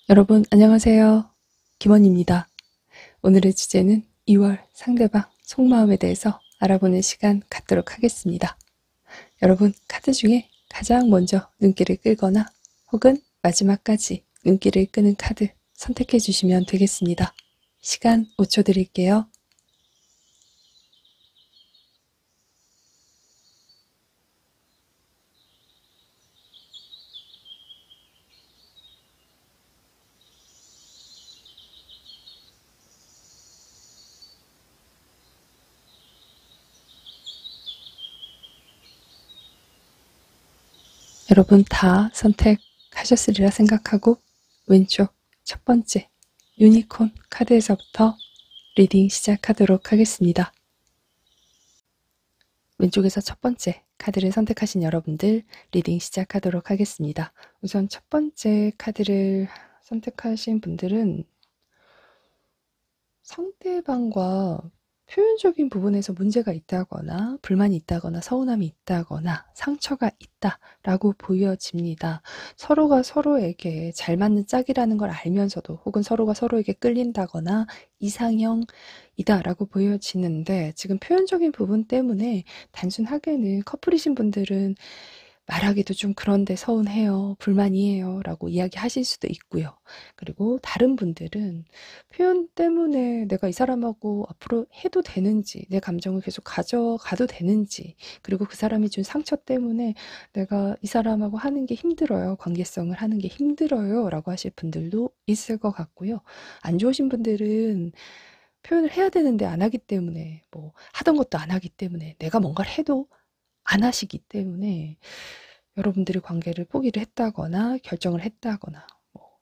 여러분 안녕하세요. 김원입니다. 오늘의 주제는 2월 상대방 속마음에 대해서 알아보는 시간 갖도록 하겠습니다. 여러분 카드 중에 가장 먼저 눈길을 끌거나 혹은 마지막까지 눈길을 끄는 카드 선택해 주시면 되겠습니다. 시간 5초 드릴게요. 여러분 다 선택하셨으리라 생각하고 왼쪽 첫 번째 유니콘 카드에서부터 리딩 시작하도록 하겠습니다. 왼쪽에서 첫 번째 카드를 선택하신 여러분들 리딩 시작하도록 하겠습니다. 우선 첫 번째 카드를 선택하신 분들은 상대방과 표현적인 부분에서 문제가 있다거나 불만이 있다거나 서운함이 있다거나 상처가 있다라고 보여집니다. 서로가 서로에게 잘 맞는 짝이라는 걸 알면서도 혹은 서로가 서로에게 끌린다거나 이상형이다라고 보여지는데 지금 표현적인 부분 때문에 단순하게는 커플이신 분들은 말하기도 좀 그런데 서운해요, 불만이에요 라고 이야기하실 수도 있고요. 그리고 다른 분들은 표현 때문에 내가 이 사람하고 앞으로 해도 되는지, 내 감정을 계속 가져가도 되는지, 그리고 그 사람이 준 상처 때문에 내가 이 사람하고 하는 게 힘들어요, 관계성을 하는 게 힘들어요 라고 하실 분들도 있을 것 같고요. 안 좋으신 분들은 표현을 해야 되는데 안 하기 때문에, 뭐 하던 것도 안 하기 때문에, 내가 뭔가를 해도 안 하시기 때문에 여러분들이 관계를 포기를 했다거나 결정을 했다거나 뭐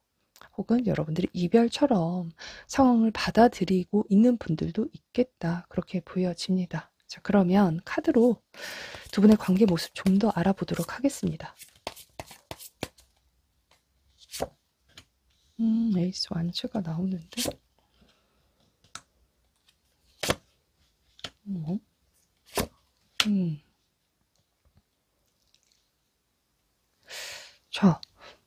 혹은 여러분들이 이별처럼 상황을 받아들이고 있는 분들도 있겠다. 그렇게 보여집니다. 자, 그러면 카드로 두 분의 관계 모습 좀 더 알아보도록 하겠습니다. 에이스 완츠가 나오는데 뭐? 자,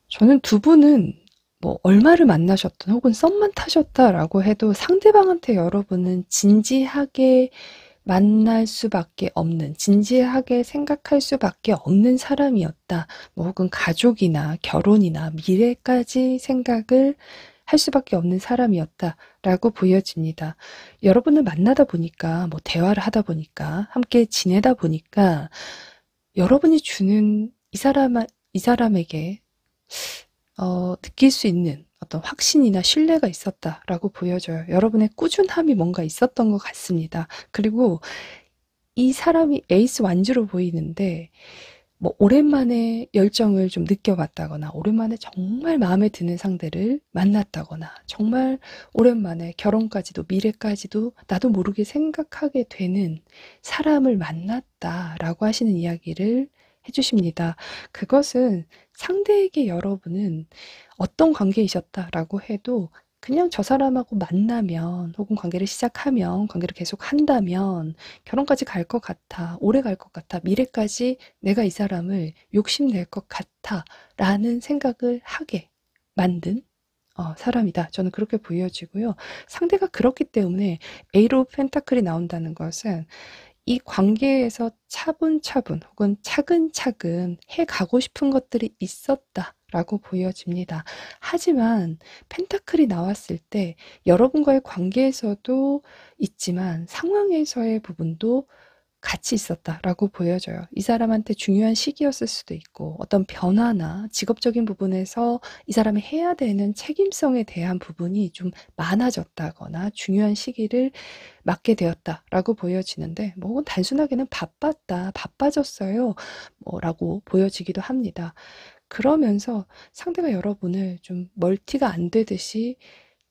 저는 두 분은 뭐 얼마를 만나셨든 혹은 썸만 타셨다라고 해도 상대방한테 여러분은 진지하게 만날 수밖에 없는, 진지하게 생각할 수밖에 없는 사람이었다. 뭐 혹은 가족이나 결혼이나 미래까지 생각을 할 수밖에 없는 사람이었다라고 보여집니다. 여러분을 만나다 보니까, 뭐 대화를 하다 보니까, 함께 지내다 보니까 여러분이 주는 이 사람에게 느낄 수 있는 어떤 확신이나 신뢰가 있었다라고 보여져요. 여러분의 꾸준함이 뭔가 있었던 것 같습니다. 그리고 이 사람이 에이스 완주로 보이는데 뭐 오랜만에 열정을 좀 느껴봤다거나 오랜만에 정말 마음에 드는 상대를 만났다거나 정말 오랜만에 결혼까지도 미래까지도 나도 모르게 생각하게 되는 사람을 만났다라고 하시는 이야기를 해주십니다. 그것은 상대에게 여러분은 어떤 관계이셨다라고 해도 그냥 저 사람하고 만나면 혹은 관계를 시작하면 관계를 계속 한다면 결혼까지 갈 것 같아, 오래 갈 것 같아, 미래까지 내가 이 사람을 욕심낼 것 같아 라는 생각을 하게 만든 사람이다. 저는 그렇게 보여지고요. 상대가 그렇기 때문에 에이로 펜타클이 나온다는 것은 이 관계에서 차분차분 혹은 차근차근 해 가고 싶은 것들이 있었다라고 보여집니다. 하지만 펜타클이 나왔을 때 여러분과의 관계에서도 있지만 상황에서의 부분도 같이 있었다라고 보여져요. 이 사람한테 중요한 시기였을 수도 있고 어떤 변화나 직업적인 부분에서 이 사람이 해야 되는 책임성에 대한 부분이 좀 많아졌다거나 중요한 시기를 맞게 되었다라고 보여지는데 뭐 혹은 단순하게는 바빴다, 바빠졌어요 뭐라고 보여지기도 합니다. 그러면서 상대가 여러분을 좀 멀티가 안 되듯이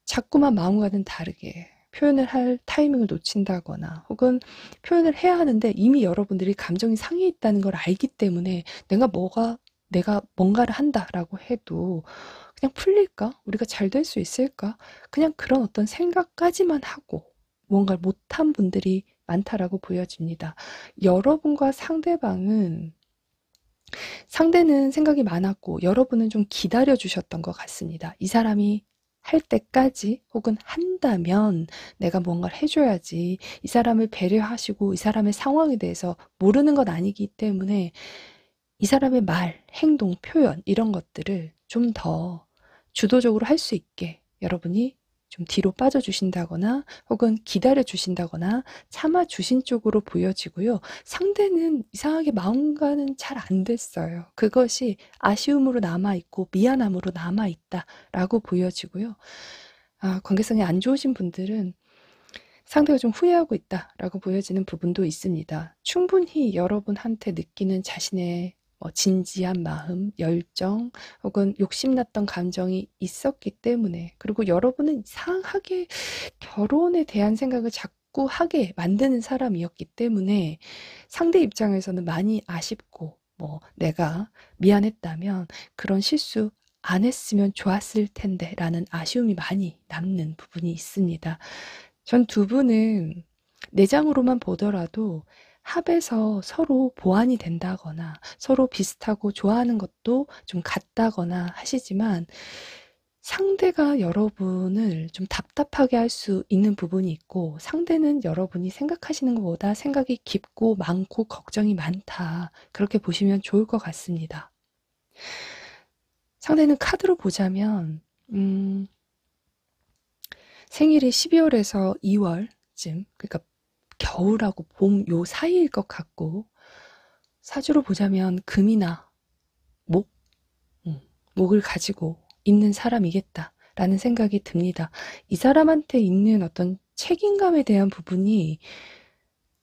자꾸만 마음과는 다르게 표현을 할 타이밍을 놓친다거나 혹은 표현을 해야 하는데 이미 여러분들이 감정이 상해 있다는 걸 알기 때문에 내가 뭔가를 한다라고 해도 그냥 풀릴까? 우리가 잘 될 수 있을까? 그냥 그런 어떤 생각까지만 하고 무언가를 못한 분들이 많다라고 보여집니다. 여러분과 상대방은 상대는 생각이 많았고 여러분은 좀 기다려 주셨던 것 같습니다. 이 사람이 할 때까지 혹은 한다면 내가 뭔가를 해줘야지. 이 사람을 배려하시고 이 사람의 상황에 대해서 모르는 건 아니기 때문에 이 사람의 말, 행동, 표현 이런 것들을 좀 더 주도적으로 할 수 있게 여러분이 좀 뒤로 빠져 주신다거나 혹은 기다려 주신다거나 참아 주신 쪽으로 보여지고요. 상대는 이상하게 마음과는 잘 안 됐어요. 그것이 아쉬움으로 남아있고 미안함으로 남아있다라고 보여지고요. 관계성이 안 좋으신 분들은 상대가 좀 후회하고 있다라고 보여지는 부분도 있습니다. 충분히 여러분한테 느끼는 자신의 진지한 마음, 열정 혹은 욕심났던 감정이 있었기 때문에, 그리고 여러분은 이상하게 결혼에 대한 생각을 자꾸 하게 만드는 사람이었기 때문에 상대 입장에서는 많이 아쉽고 내가 미안했다면 그런 실수 안 했으면 좋았을 텐데 라는 아쉬움이 많이 남는 부분이 있습니다. 전 두 분은 내장으로만 보더라도 합해서 서로 보완이 된다거나 서로 비슷하고 좋아하는 것도 좀 같다거나 하시지만 상대가 여러분을 좀 답답하게 할 수 있는 부분이 있고 상대는 여러분이 생각하시는 것보다 생각이 깊고 많고 걱정이 많다. 그렇게 보시면 좋을 것 같습니다. 상대는 카드로 보자면 생일이 12월에서 2월쯤, 그러니까 겨울하고 봄 요 사이일 것 같고, 사주로 보자면 금이나 목, 목을 가지고 있는 사람이겠다라는 생각이 듭니다. 이 사람한테 있는 어떤 책임감에 대한 부분이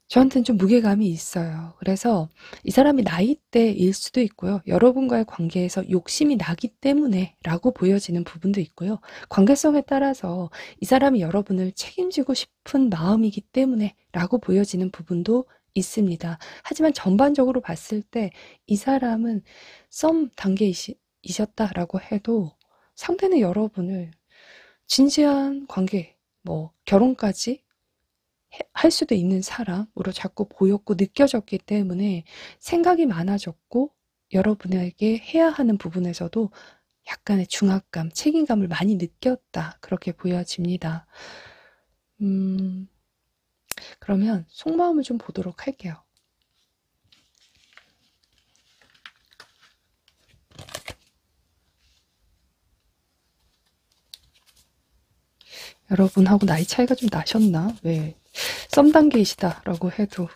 저한테는 좀 무게감이 있어요. 그래서 이 사람이 나이대일 수도 있고요. 여러분과의 관계에서 욕심이 나기 때문에 라고 보여지는 부분도 있고요. 관계성에 따라서 이 사람이 여러분을 책임지고 싶은 마음이기 때문에 라고 보여지는 부분도 있습니다. 하지만 전반적으로 봤을 때 이 사람은 썸 단계이셨다라고 해도 상대는 여러분을 진지한 관계, 결혼까지 할 수도 있는 사람으로 자꾸 보였고 느껴졌기 때문에 생각이 많아졌고 여러분에게 해야 하는 부분에서도 약간의 중압감, 책임감을 많이 느꼈다. 그렇게 보여집니다. 그러면 속마음을 좀 보도록 할게요. 여러분하고 나이 차이가 좀 나셨나? 왜 썸 단계이시다라고 해도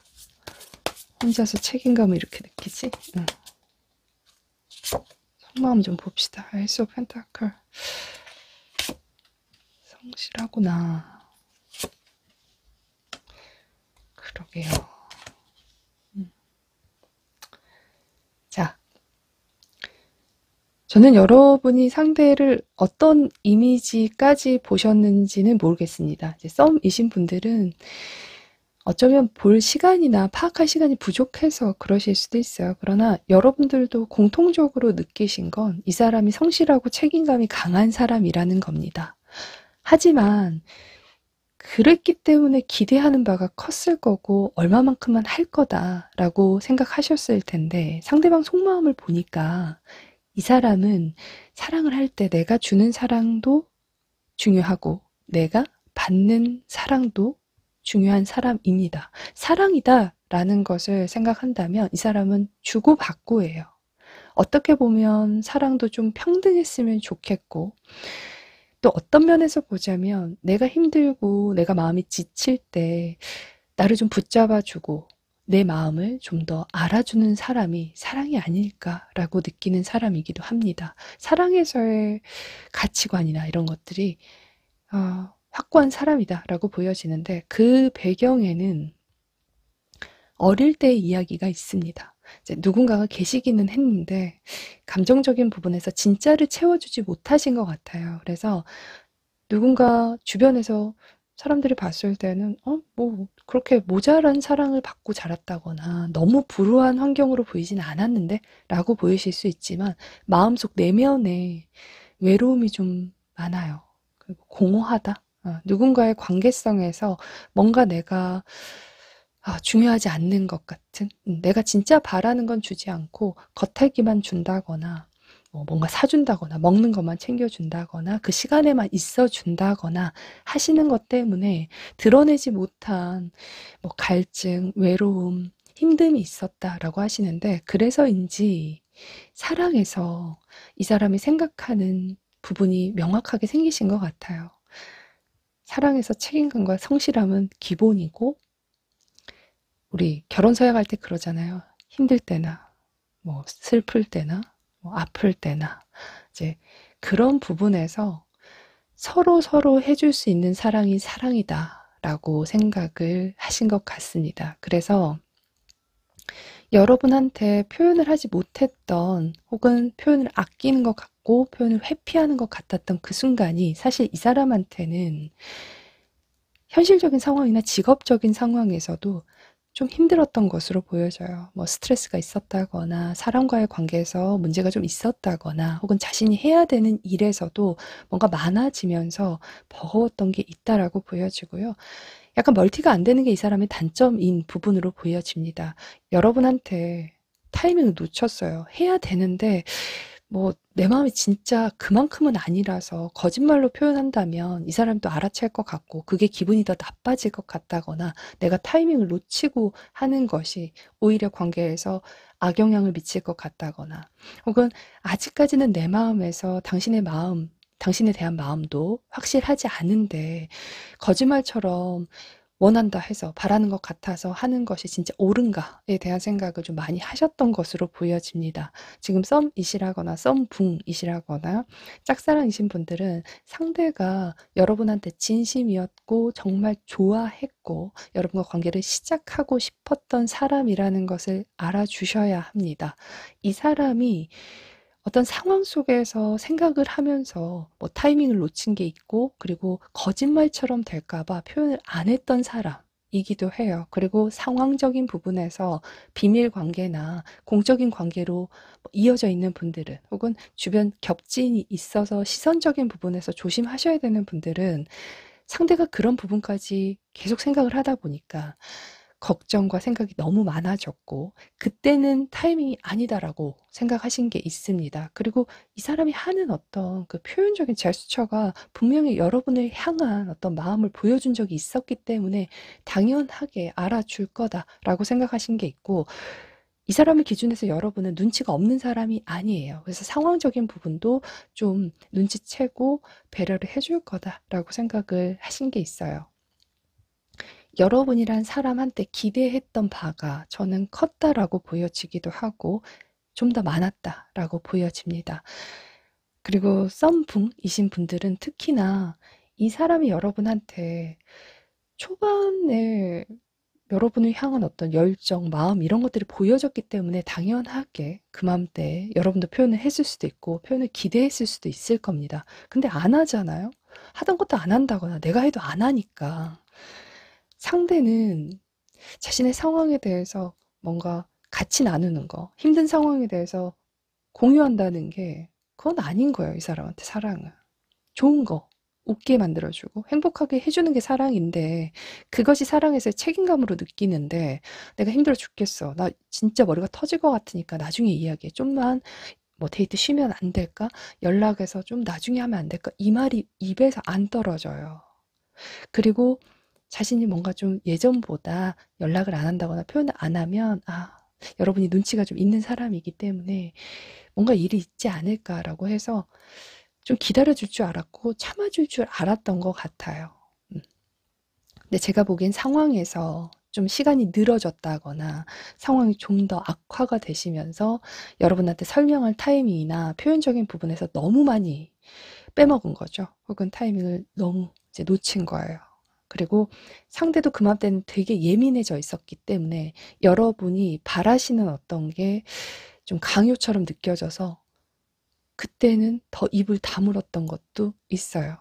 혼자서 책임감을 이렇게 느끼지? 속마음 좀 봅시다. 에이스 오브 펜타클. 성실하구나. 그러게요. 자, 저는 여러분이 상대를 어떤 이미지까지 보셨는지는 모르겠습니다. 이제 썸이신 분들은 어쩌면 볼 시간이나 파악할 시간이 부족해서 그러실 수도 있어요. 그러나 여러분들도 공통적으로 느끼신 건 이 사람이 성실하고 책임감이 강한 사람이라는 겁니다. 하지만 그랬기 때문에 기대하는 바가 컸을 거고 얼마만큼만 할 거다라고 생각하셨을 텐데 상대방 속마음을 보니까 이 사람은 사랑을 할 때 내가 주는 사랑도 중요하고 내가 받는 사랑도 중요한 사람입니다. 사랑이다라는 것을 생각한다면 이 사람은 주고받고예요. 어떻게 보면 사랑도 좀 평등했으면 좋겠고 또 어떤 면에서 보자면 내가 힘들고 내가 마음이 지칠 때 나를 좀 붙잡아주고 내 마음을 좀 더 알아주는 사람이 사랑이 아닐까라고 느끼는 사람이기도 합니다. 사랑에서의 가치관이나 이런 것들이 확고한 사람이다라고 보여지는데 그 배경에는 어릴 때의 이야기가 있습니다. 이제 누군가가 계시기는 했는데 감정적인 부분에서 진짜를 채워주지 못하신 것 같아요. 그래서 누군가 주변에서 사람들이 봤을 때는 그렇게 모자란 사랑을 받고 자랐다거나 너무 불우한 환경으로 보이진 않았는데 라고 보이실 수 있지만 마음속 내면에 외로움이 좀 많아요. 그리고 공허하다. 누군가의 관계성에서 뭔가 내가 중요하지 않는 것 같은, 내가 진짜 바라는 건 주지 않고 겉핥기만 준다거나 뭔가 사준다거나 먹는 것만 챙겨준다거나 그 시간에만 있어준다거나 하시는 것 때문에 드러내지 못한 뭐 갈증, 외로움, 힘듦이 있었다라고 하시는데, 그래서인지 사랑에서 이 사람이 생각하는 부분이 명확하게 생기신 것 같아요. 사랑에서 책임감과 성실함은 기본이고, 우리 결혼 서약할 때 그러잖아요. 힘들 때나, 뭐 슬플 때나, 뭐 아플 때나, 이제 그런 부분에서 서로 서로 해줄 수 있는 사랑이 사랑이다라고 생각을 하신 것 같습니다. 그래서 여러분한테 표현을 하지 못했던, 혹은 표현을 아끼는 것 같고 표현을 회피하는 것 같았던 그 순간이 사실 이 사람한테는 현실적인 상황이나 직업적인 상황에서도 좀 힘들었던 것으로 보여져요. 뭐 스트레스가 있었다거나 사람과의 관계에서 문제가 좀 있었다거나 혹은 자신이 해야 되는 일에서도 뭔가 많아지면서 버거웠던 게 있다라고 보여지고요. 약간 멀티가 안 되는 게 이 사람의 단점인 부분으로 보여집니다. 여러분한테 타이밍을 놓쳤어요. 해야 되는데 뭐 내 마음이 진짜 그만큼은 아니라서 거짓말로 표현한다면 이 사람도 알아챌 것 같고 그게 기분이 더 나빠질 것 같다거나 내가 타이밍을 놓치고 하는 것이 오히려 관계에서 악영향을 미칠 것 같다거나, 혹은 아직까지는 내 마음에서 당신의 마음, 당신에 대한 마음도 확실하지 않은데 거짓말처럼 원한다 해서 바라는 것 같아서 하는 것이 진짜 옳은가에 대한 생각을 좀 많이 하셨던 것으로 보여집니다. 지금 썸이시라거나 썸붕이시라거나 짝사랑이신 분들은 상대가 여러분한테 진심이었고 정말 좋아했고 여러분과 관계를 시작하고 싶었던 사람이라는 것을 알아주셔야 합니다. 이 사람이 어떤 상황 속에서 생각을 하면서 뭐 타이밍을 놓친 게 있고, 그리고 거짓말처럼 될까 봐 표현을 안 했던 사람이기도 해요. 그리고 상황적인 부분에서 비밀 관계나 공적인 관계로 이어져 있는 분들은, 혹은 주변 겹진이 있어서 시선적인 부분에서 조심하셔야 되는 분들은 상대가 그런 부분까지 계속 생각을 하다 보니까 걱정과 생각이 너무 많아졌고, 그때는 타이밍이 아니다라고 생각하신 게 있습니다. 그리고 이 사람이 하는 어떤 그 표현적인 제스처가 분명히 여러분을 향한 어떤 마음을 보여준 적이 있었기 때문에 당연하게 알아줄 거다라고 생각하신 게 있고, 이 사람의 기준에서 여러분은 눈치가 없는 사람이 아니에요. 그래서 상황적인 부분도 좀 눈치채고 배려를 해줄 거다라고 생각을 하신 게 있어요. 여러분이란 사람한테 기대했던 바가 저는 컸다라고 보여지기도 하고 좀 더 많았다라고 보여집니다. 그리고 썸붕이신 분들은 특히나 이 사람이 여러분한테 초반에 여러분을 향한 어떤 열정, 마음 이런 것들이 보여졌기 때문에 당연하게 그 맘때 여러분도 표현을 했을 수도 있고 표현을 기대했을 수도 있을 겁니다. 근데 안 하잖아요? 하던 것도 안 한다거나 내가 해도 안 하니까 상대는 자신의 상황에 대해서 뭔가 같이 나누는 거, 힘든 상황에 대해서 공유한다는 게 그건 아닌 거예요, 이 사람한테 사랑은. 좋은 거, 웃게 만들어주고 행복하게 해주는 게 사랑인데 그것이 사랑에서의 책임감으로 느끼는데 내가 힘들어 죽겠어. 나 진짜 머리가 터질 것 같으니까 나중에 이야기해. 좀만 뭐 데이트 쉬면 안 될까? 연락해서 좀 나중에 하면 안 될까? 이 말이 입에서 안 떨어져요. 그리고 자신이 뭔가 좀 예전보다 연락을 안 한다거나 표현을 안 하면, 여러분이 눈치가 좀 있는 사람이기 때문에 뭔가 일이 있지 않을까라고 해서 좀 기다려줄 줄 알았고 참아줄 줄 알았던 것 같아요. 근데 제가 보기엔 상황에서 좀 시간이 늘어졌다거나 상황이 좀 더 악화가 되시면서 여러분한테 설명할 타이밍이나 표현적인 부분에서 너무 많이 빼먹은 거죠. 혹은 타이밍을 너무 이제 놓친 거예요. 그리고 상대도 그맘때는 되게 예민해져 있었기 때문에 여러분이 바라시는 어떤 게 좀 강요처럼 느껴져서 그때는 더 입을 다물었던 것도 있어요.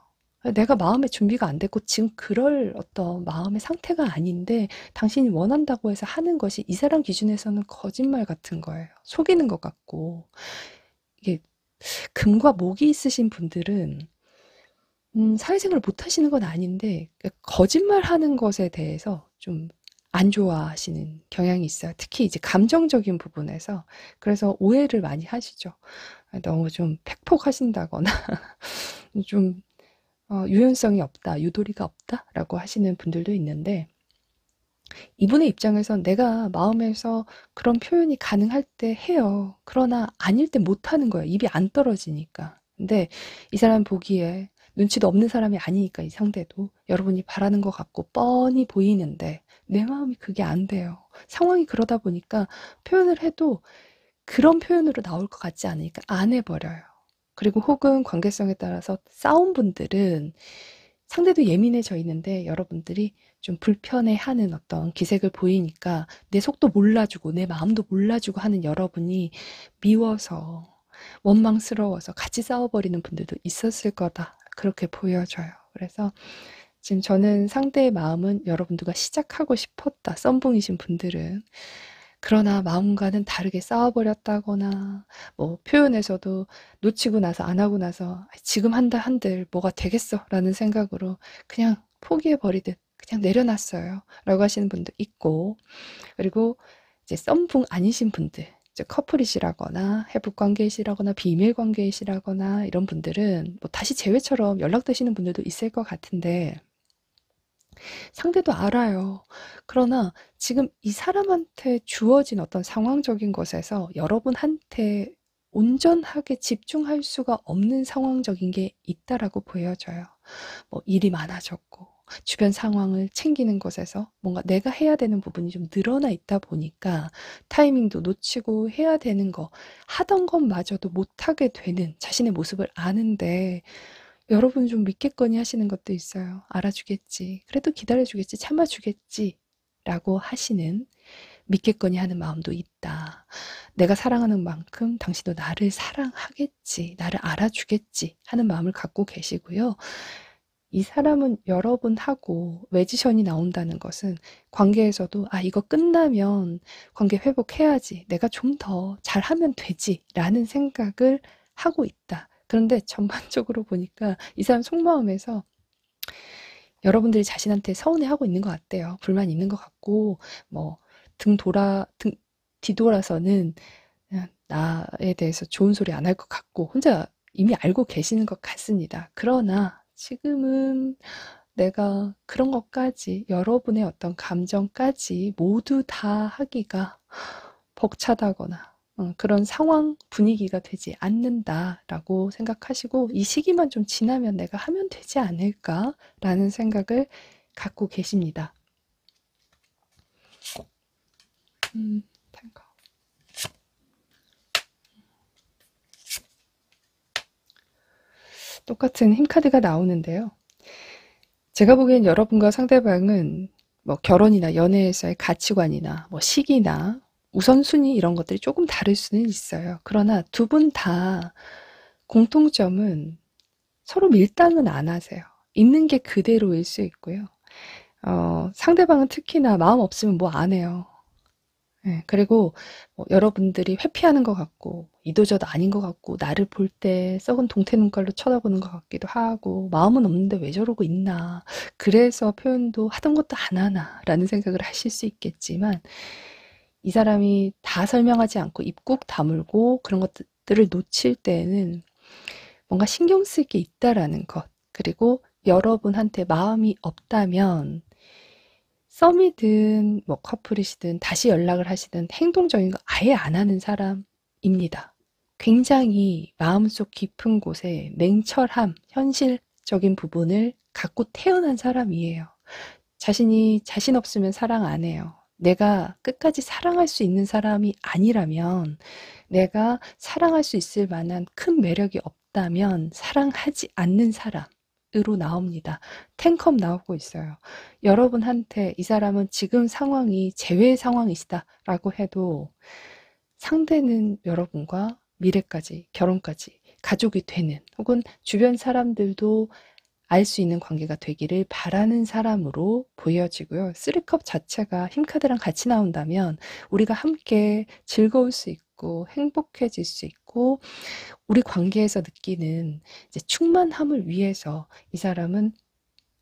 내가 마음의 준비가 안 됐고 지금 그럴 어떤 마음의 상태가 아닌데 당신이 원한다고 해서 하는 것이 이 사람 기준에서는 거짓말 같은 거예요. 속이는 것 같고. 이게 금과 목이 있으신 분들은 사회생활을 못 하시는 건 아닌데 거짓말하는 것에 대해서 좀 안 좋아하시는 경향이 있어요. 특히 이제 감정적인 부분에서. 그래서 오해를 많이 하시죠. 너무 좀 팩폭하신다거나 좀 유연성이 없다, 유도리가 없다라고 하시는 분들도 있는데 이분의 입장에선 내가 마음에서 그런 표현이 가능할 때 해요. 그러나 아닐 때 못하는 거예요. 입이 안 떨어지니까. 근데 이 사람 보기에 눈치도 없는 사람이 아니니까 이 상대도 여러분이 바라는 것 같고 뻔히 보이는데 내 마음이 그게 안 돼요. 상황이 그러다 보니까 표현을 해도 그런 표현으로 나올 것 같지 않으니까 안 해버려요. 그리고 혹은 관계성에 따라서 싸운 분들은 상대도 예민해져 있는데 여러분들이 좀 불편해하는 어떤 기색을 보이니까 내 속도 몰라주고 내 마음도 몰라주고 하는 여러분이 미워서 원망스러워서 같이 싸워버리는 분들도 있었을 거다. 그렇게 보여져요. 그래서 지금 저는 상대의 마음은 여러분들과 시작하고 싶었다. 썸붕이신 분들은. 그러나 마음과는 다르게 싸워버렸다거나 뭐 표현에서도 놓치고 나서 안 하고 나서 지금 한다 한들 뭐가 되겠어 라는 생각으로 그냥 포기해버리듯 그냥 내려놨어요 라고 하시는 분도 있고 그리고 이제 썸붕 아니신 분들 커플이시라거나 해북 관계이시라거나 비밀 관계이시라거나 이런 분들은 뭐 다시 재회처럼 연락되시는 분들도 있을 것 같은데 상대도 알아요. 그러나 지금 이 사람한테 주어진 어떤 상황적인 것에서 여러분한테 온전하게 집중할 수가 없는 상황적인 게 있다라고 보여져요. 뭐 일이 많아졌고 주변 상황을 챙기는 것에서 뭔가 내가 해야 되는 부분이 좀 늘어나 있다 보니까 타이밍도 놓치고 해야 되는 거 하던 것마저도 못하게 되는 자신의 모습을 아는데 여러분 좀 믿겠거니 하시는 것도 있어요. 알아주겠지. 그래도 기다려주겠지. 참아주겠지. 라고 하시는 믿겠거니 하는 마음도 있다. 내가 사랑하는 만큼 당신도 나를 사랑하겠지. 나를 알아주겠지. 하는 마음을 갖고 계시고요. 이 사람은 여러분하고 외지션이 나온다는 것은 관계에서도 이거 끝나면 관계 회복해야지. 내가 좀 더 잘하면 되지. 라는 생각을 하고 있다. 그런데 전반적으로 보니까 이 사람 속마음에서 여러분들이 자신한테 서운해하고 있는 것 같대요. 불만 있는 것 같고 뭐 뒤돌아서는 그냥 나에 대해서 좋은 소리 안 할 것 같고 혼자 이미 알고 계시는 것 같습니다. 그러나 지금은 내가 그런 것까지 여러분의 어떤 감정까지 모두 다 하기가 벅차다거나 그런 상황 분위기가 되지 않는다라고 생각하시고 이 시기만 좀 지나면 내가 하면 되지 않을까라는 생각을 갖고 계십니다. 똑같은 힘카드가 나오는데요. 제가 보기엔 여러분과 상대방은 뭐 결혼이나 연애에서의 가치관이나 뭐 시기나 우선순위 이런 것들이 조금 다를 수는 있어요. 그러나 두 분 다 공통점은 서로 밀당은 안 하세요. 있는 게 그대로일 수 있고요. 상대방은 특히나 마음 없으면 뭐 안 해요. 네, 그리고 뭐 여러분들이 회피하는 것 같고 이도저도 아닌 것 같고 나를 볼 때 썩은 동태 눈깔로 쳐다보는 것 같기도 하고 마음은 없는데 왜 저러고 있나 그래서 표현도 하던 것도 안 하나 라는 생각을 하실 수 있겠지만 이 사람이 다 설명하지 않고 입 꾹 다물고 그런 것들을 놓칠 때에는 뭔가 신경 쓸 게 있다라는 것 그리고 여러분한테 마음이 없다면 썸이든 뭐 커플이시든 다시 연락을 하시든 행동적인 거 아예 안 하는 사람입니다. 굉장히 마음속 깊은 곳에 냉철함, 현실적인 부분을 갖고 태어난 사람이에요. 자신이 자신 없으면 사랑 안 해요. 내가 끝까지 사랑할 수 있는 사람이 아니라면 내가 사랑할 수 있을 만한 큰 매력이 없다면 사랑하지 않는 사람으로 나옵니다. 10컵 나오고 있어요. 여러분한테 이 사람은 지금 상황이 재회 상황이시다라고 해도 상대는 여러분과 미래까지, 결혼까지, 가족이 되는 혹은 주변 사람들도 알 수 있는 관계가 되기를 바라는 사람으로 보여지고요. 3컵 자체가 힘카드랑 같이 나온다면 우리가 함께 즐거울 수 있고 행복해질 수 있고 우리 관계에서 느끼는 이제 충만함을 위해서 이 사람은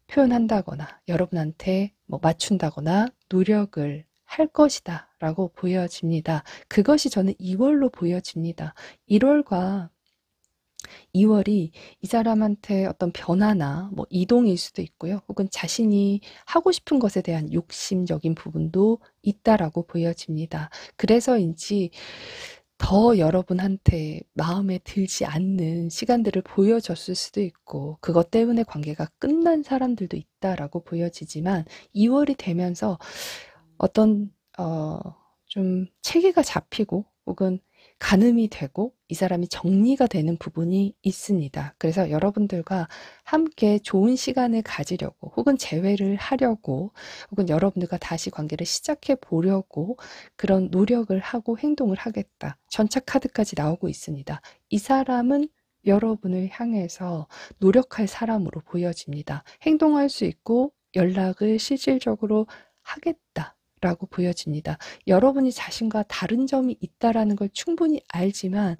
표현한다거나 여러분한테 뭐 맞춘다거나 노력을 할 것이다 라고 보여집니다. 그것이 저는 2월로 보여집니다. 1월과 2월이 이 사람한테 어떤 변화나 뭐 이동일 수도 있고요. 혹은 자신이 하고 싶은 것에 대한 욕심적인 부분도 있다라고 보여집니다. 그래서인지 더 여러분한테 마음에 들지 않는 시간들을 보여줬을 수도 있고, 그것 때문에 관계가 끝난 사람들도 있다라고 보여지지만, 2월이 되면서 어떤, 좀 체계가 잡히고, 혹은 가늠이 되고, 이 사람이 정리가 되는 부분이 있습니다. 그래서 여러분들과 함께 좋은 시간을 가지려고, 혹은 재회를 하려고, 혹은 여러분들과 다시 관계를 시작해 보려고 그런 노력을 하고 행동을 하겠다. 전차 카드까지 나오고 있습니다. 이 사람은 여러분을 향해서 노력할 사람으로 보여집니다. 행동할 수 있고 연락을 실질적으로 하겠다. 라고 보여집니다. 여러분이 자신과 다른 점이 있다라는 걸 충분히 알지만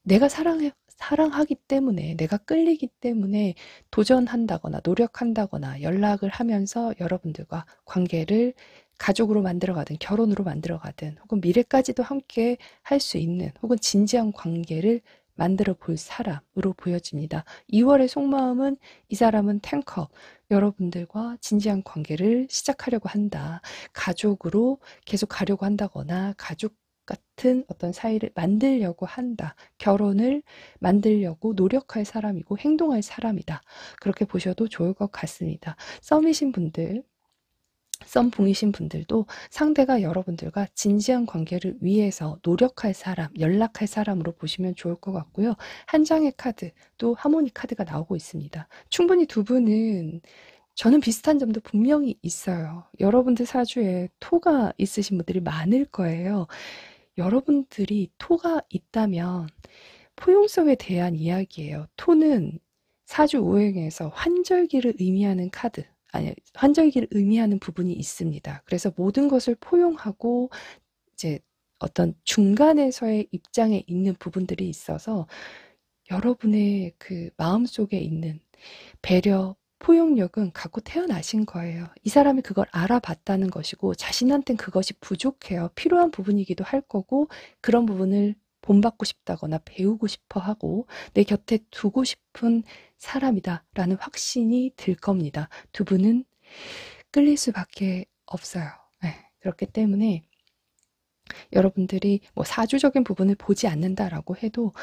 내가 사랑하기 때문에, 내가 끌리기 때문에 도전한다거나 노력한다거나 연락을 하면서 여러분들과 관계를 가족으로 만들어가든 결혼으로 만들어가든 혹은 미래까지도 함께 할 수 있는 혹은 진지한 관계를 만들어 볼 사람으로 보여집니다. 2월의 속마음은 이 사람은 탱커, 여러분들과 진지한 관계를 시작하려고 한다. 가족으로 계속 가려고 한다거나 가족 같은 어떤 사이를 만들려고 한다. 결혼을 만들려고 노력할 사람이고 행동할 사람이다. 그렇게 보셔도 좋을 것 같습니다. 썸이신 분들, 썸붕이신 분들도 상대가 여러분들과 진지한 관계를 위해서 노력할 사람, 연락할 사람으로 보시면 좋을 것 같고요. 한 장의 카드, 또 하모니 카드가 나오고 있습니다. 충분히 두 분은 저는 비슷한 점도 분명히 있어요. 여러분들 사주에 토가 있으신 분들이 많을 거예요. 여러분들이 토가 있다면 포용성에 대한 이야기예요. 토는 사주 오행에서 환절기를 의미하는 카드, 아니, 환절기를 의미하는 부분이 있습니다. 그래서 모든 것을 포용하고 이제 어떤 중간에서의 입장에 있는 부분들이 있어서 여러분의 그 마음속에 있는 배려, 포용력은 갖고 태어나신 거예요. 이 사람이 그걸 알아봤다는 것이고 자신한텐 그것이 부족해요. 필요한 부분이기도 할 거고 그런 부분을 본받고 싶다거나 배우고 싶어 하고 내 곁에 두고 싶은 사람이다라는 확신이 들 겁니다. 두 분은 끌릴 수밖에 없어요. 네, 그렇기 때문에 여러분들이 뭐 사주적인 부분을 보지 않는다라고 해도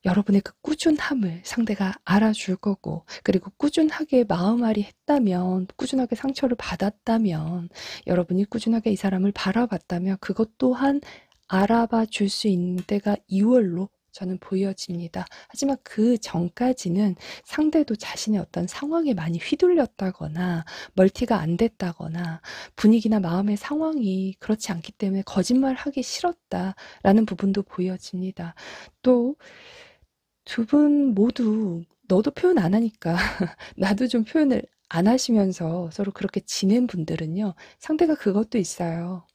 여러분의 그 꾸준함을 상대가 알아줄 거고, 그리고 꾸준하게 마음앓이 했다면, 꾸준하게 상처를 받았다면, 여러분이 꾸준하게 이 사람을 바라봤다면, 그것 또한 알아봐 줄 수 있는 때가 2월로 저는 보여집니다. 하지만 그 전까지는 상대도 자신의 어떤 상황에 많이 휘둘렸다거나, 멀티가 안 됐다거나, 분위기나 마음의 상황이 그렇지 않기 때문에 거짓말하기 싫었다라는 부분도 보여집니다. 또, 두 분 모두 너도 표현 안 하니까 나도 좀 표현을 안 하시면서 서로 그렇게 지낸 분들은요, 상대가 그것도 있어요.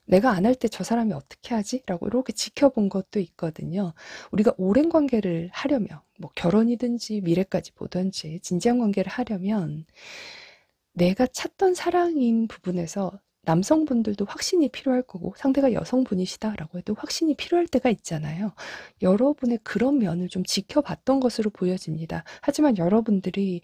내가 안 할 때 저 사람이 어떻게 하지? 라고 이렇게 지켜본 것도 있거든요. 우리가 오랜 관계를 하려면, 뭐 결혼이든지 미래까지 보든지 진지한 관계를 하려면 내가 찾던 사랑인 부분에서 남성분들도 확신이 필요할 거고 상대가 여성분이시다라고 해도 확신이 필요할 때가 있잖아요. 여러분의 그런 면을 좀 지켜봤던 것으로 보여집니다. 하지만 여러분들이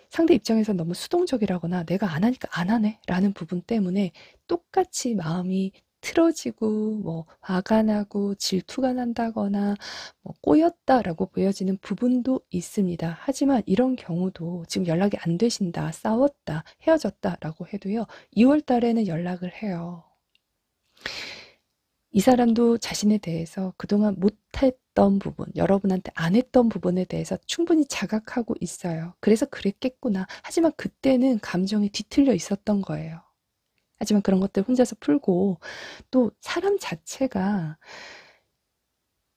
상대 입장에서 너무 수동적이라거나 내가 안 하니까 안 하네 라는 부분 때문에 똑같이 마음이 틀어지고 뭐 화가 나고 질투가 난다거나 뭐 꼬였다라고 보여지는 부분도 있습니다. 하지만 이런 경우도 지금 연락이 안 되신다, 싸웠다, 헤어졌다라고 해도요. 2월 달에는 연락을 해요. 이 사람도 자신에 대해서 그동안 못했던 부분, 여러분한테 안 했던 부분에 대해서 충분히 자각하고 있어요. 그래서 그랬겠구나. 하지만 그때는 감정이 뒤틀려 있었던 거예요. 하지만 그런 것들 혼자서 풀고 또 사람 자체가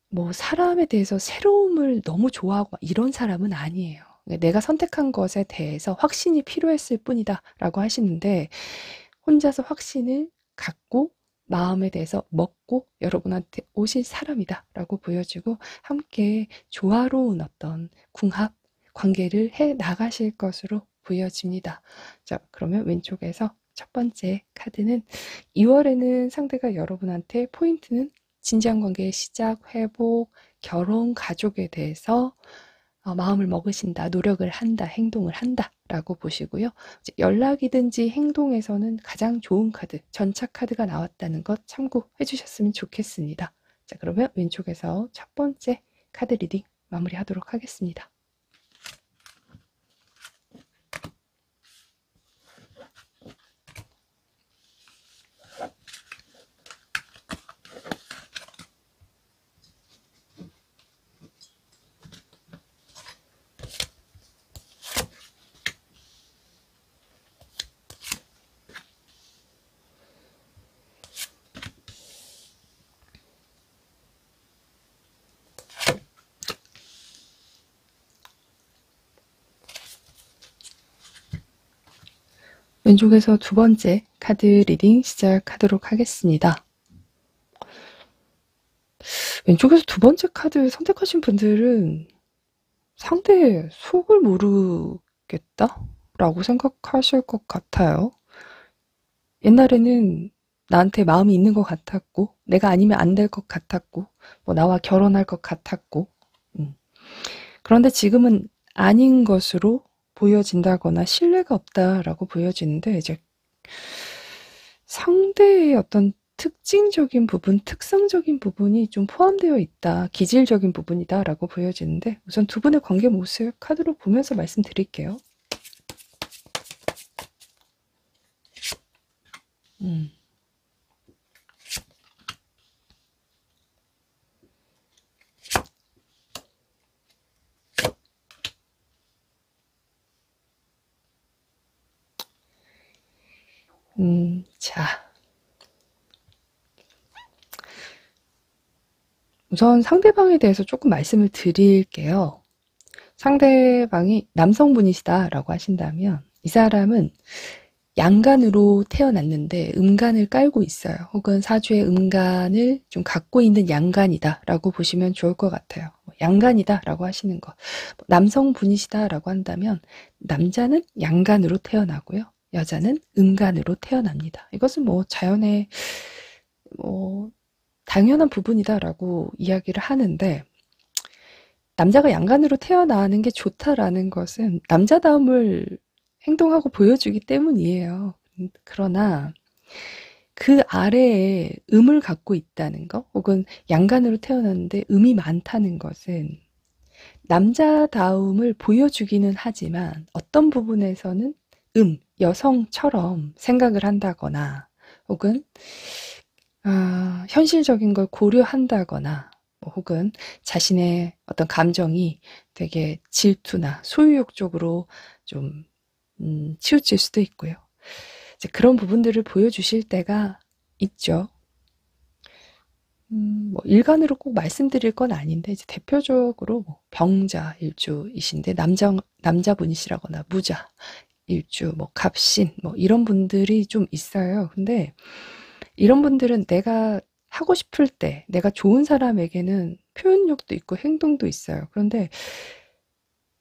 뭐 사람에 대해서 새로움을 너무 좋아하고 이런 사람은 아니에요. 내가 선택한 것에 대해서 확신이 필요했을 뿐이다 라고 하시는데 혼자서 확신을 갖고 마음에 대해서 먹고 여러분한테 오실 사람이다 라고 보여지고 함께 조화로운 어떤 궁합 관계를 해 나가실 것으로 보여집니다. 자, 그러면 왼쪽에서 첫 번째 카드는 2월에는 상대가 여러분한테 포인트는 진지한 관계의 시작, 회복, 결혼, 가족에 대해서 마음을 먹으신다, 노력을 한다, 행동을 한다 라고 보시고요. 연락이든지 행동에서는 가장 좋은 카드, 전차 카드가 나왔다는 것 참고해 주셨으면 좋겠습니다. 자, 그러면 왼쪽에서 첫 번째 카드 리딩 마무리하도록 하겠습니다. 왼쪽에서 두 번째 카드 리딩 시작하도록 하겠습니다. 왼쪽에서 두 번째 카드 선택하신 분들은 상대의 속을 모르겠다? 라고 생각하실 것 같아요. 옛날에는 나한테 마음이 있는 것 같았고, 내가 아니면 안 될 것 같았고, 뭐 나와 결혼할 것 같았고, 그런데 지금은 아닌 것으로 보여진다거나 신뢰가 없다라고 보여지는데, 이제 상대의 어떤 특징적인 부분, 특성적인 부분이 좀 포함되어 있다, 기질적인 부분이다라고 보여지는데, 우선 두 분의 관계 모습 카드로 보면서 말씀드릴게요. 자. 우선 상대방에 대해서 조금 말씀을 드릴게요. 상대방이 남성분이시다라고 하신다면 이 사람은 양간으로 태어났는데 음간을 깔고 있어요. 혹은 사주의 음간을 좀 갖고 있는 양간이다라고 보시면 좋을 것 같아요. 양간이다라고 하시는 것. 남성분이시다라고 한다면 남자는 양간으로 태어나고요. 여자는 음간으로 태어납니다. 이것은 뭐 자연의 당연한 부분이다라고 이야기를 하는데, 남자가 양간으로 태어나는 게 좋다라는 것은 남자다움을 행동하고 보여주기 때문이에요. 그러나 그 아래에 음을 갖고 있다는 것, 혹은 양간으로 태어났는데 음이 많다는 것은 남자다움을 보여주기는 하지만 어떤 부분에서는 여성처럼 생각을 한다거나, 혹은 현실적인 걸 고려한다거나, 혹은 자신의 어떤 감정이 되게 질투나 소유욕 쪽으로 좀 치우칠 수도 있고요. 이제 그런 부분들을 보여주실 때가 있죠. 뭐 일간으로 꼭 말씀드릴 건 아닌데, 이제 대표적으로 뭐 병자 일주이신데 남자분이시라거나 무자 일주, 뭐 갑신, 뭐 이런 분들이 좀 있어요. 근데 이런 분들은 내가 하고 싶을 때, 내가 좋은 사람에게는 표현력도 있고 행동도 있어요. 그런데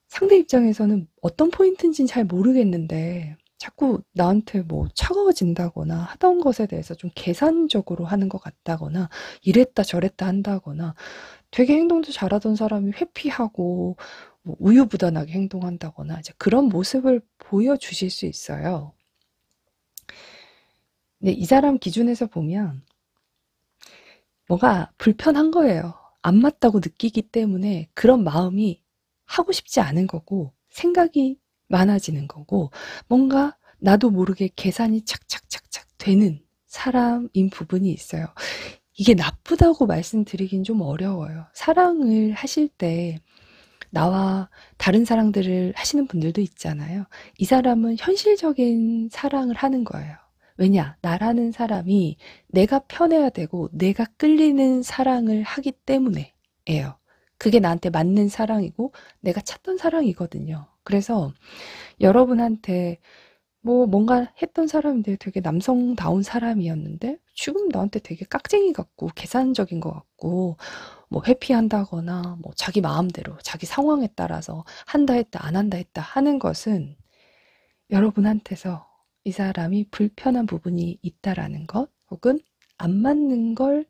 상대 입장에서는 어떤 포인트인지는 잘 모르겠는데 자꾸 나한테 뭐 차가워진다거나, 하던 것에 대해서 좀 계산적으로 하는 것 같다거나, 이랬다 저랬다 한다거나, 되게 행동도 잘하던 사람이 회피하고 뭐 우유부단하게 행동한다거나, 이제 그런 모습을 보여주실 수 있어요. 근데 이 사람 기준에서 보면 뭐가 불편한 거예요. 안 맞다고 느끼기 때문에 그런 마음이 하고 싶지 않은 거고, 생각이 많아지는 거고, 뭔가 나도 모르게 계산이 착착착착 되는 사람인 부분이 있어요. 이게 나쁘다고 말씀드리긴 좀 어려워요. 사랑을 하실 때 나와 다른 사랑들을 하시는 분들도 있잖아요. 이 사람은 현실적인 사랑을 하는 거예요. 왜냐? 나라는 사람이 내가 편해야 되고 내가 끌리는 사랑을 하기 때문에예요. 그게 나한테 맞는 사랑이고 내가 찾던 사랑이거든요. 그래서 여러분한테 뭐 뭔가 했던 사람인데 되게 남성다운 사람이었는데 지금 나한테 되게 깍쟁이 같고 계산적인 것 같고, 뭐 회피한다거나 뭐 자기 마음대로 자기 상황에 따라서 한다 했다 안 한다 했다 하는 것은 여러분한테서 이 사람이 불편한 부분이 있다라는 것, 혹은 안 맞는 걸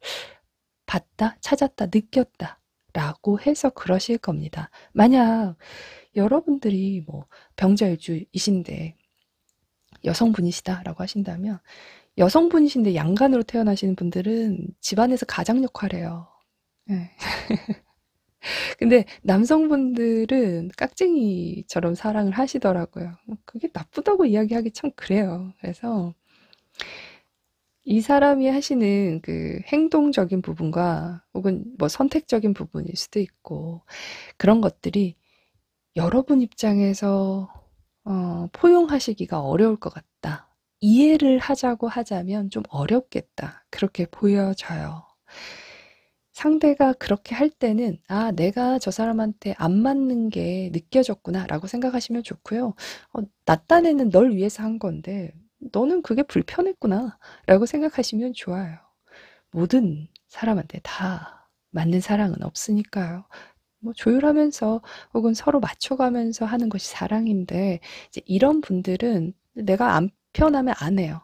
봤다, 찾았다, 느꼈다 라고 해서 그러실 겁니다. 만약 여러분들이 뭐 병자일주이신데 여성분이시다라고 하신다면, 여성분이신데 양간으로 태어나시는 분들은 집안에서 가장 역할을 해요. 예. 근데 남성분들은 깍쟁이처럼 사랑을 하시더라고요. 그게 나쁘다고 이야기하기 참 그래요. 그래서 이 사람이 하시는 그 행동적인 부분과 혹은 뭐 선택적인 부분일 수도 있고, 그런 것들이 여러분 입장에서 포용하시기가 어려울 것 같다. 이해를 하자고 하자면 좀 어렵겠다. 그렇게 보여져요. 상대가 그렇게 할 때는, 아, 내가 저 사람한테 안 맞는 게 느껴졌구나 라고 생각하시면 좋고요. 나 딴에는 널 위해서 한 건데 너는 그게 불편했구나 라고 생각하시면 좋아요. 모든 사람한테 다 맞는 사랑은 없으니까요. 뭐 조율하면서 혹은 서로 맞춰가면서 하는 것이 사랑인데, 이제 이런 분들은 내가 안 편하면 안 해요.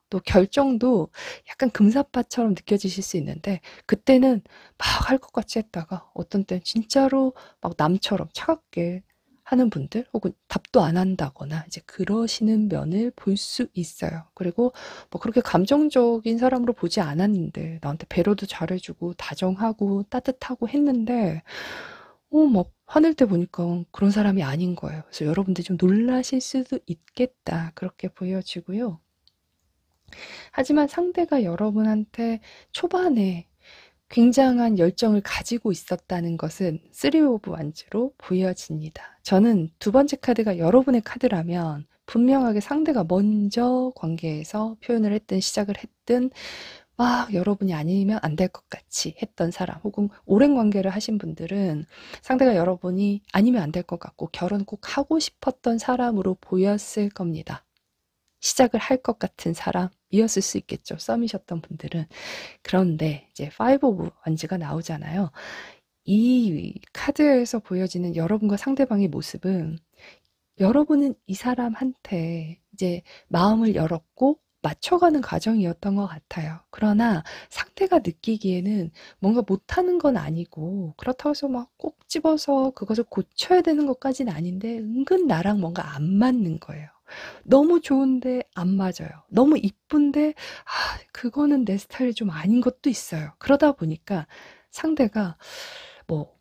또 결정도 약간 금사빠처럼 느껴지실 수 있는데, 그때는 막 할 것 같이 했다가 어떤 때는 진짜로 막 남처럼 차갑게 하는 분들, 혹은 답도 안 한다거나 이제 그러시는 면을 볼 수 있어요. 그리고 뭐 그렇게 감정적인 사람으로 보지 않았는데 나한테 배려도 잘해주고 다정하고 따뜻하고 했는데 막 화낼 때 보니까 그런 사람이 아닌 거예요. 그래서 여러분들이 좀 놀라실 수도 있겠다. 그렇게 보여지고요. 하지만 상대가 여러분한테 초반에 굉장한 열정을 가지고 있었다는 것은 3 오브 완즈로 보여집니다. 저는 두 번째 카드가 여러분의 카드라면 분명하게 상대가 먼저 관계에서 표현을 했든 시작을 했든 막 여러분이 아니면 안 될 것 같이 했던 사람, 혹은 오랜 관계를 하신 분들은 상대가 여러분이 아니면 안 될 것 같고 결혼 꼭 하고 싶었던 사람으로 보였을 겁니다. 시작을 할 것 같은 사람이었을 수 있겠죠. 썸이셨던 분들은. 그런데 이제 5 오브 완즈가 나오잖아요. 이 카드에서 보여지는 여러분과 상대방의 모습은, 여러분은 이 사람한테 이제 마음을 열었고 맞춰가는 과정이었던 것 같아요. 그러나 상대가 느끼기에는 뭔가 못하는 건 아니고, 그렇다고 해서 막 꼭 집어서 그것을 고쳐야 되는 것까지는 아닌데 은근 나랑 뭔가 안 맞는 거예요. 너무 좋은데 안 맞아요. 너무 이쁜데 그거는 내 스타일이 좀 아닌 것도 있어요. 그러다 보니까 상대가 뭐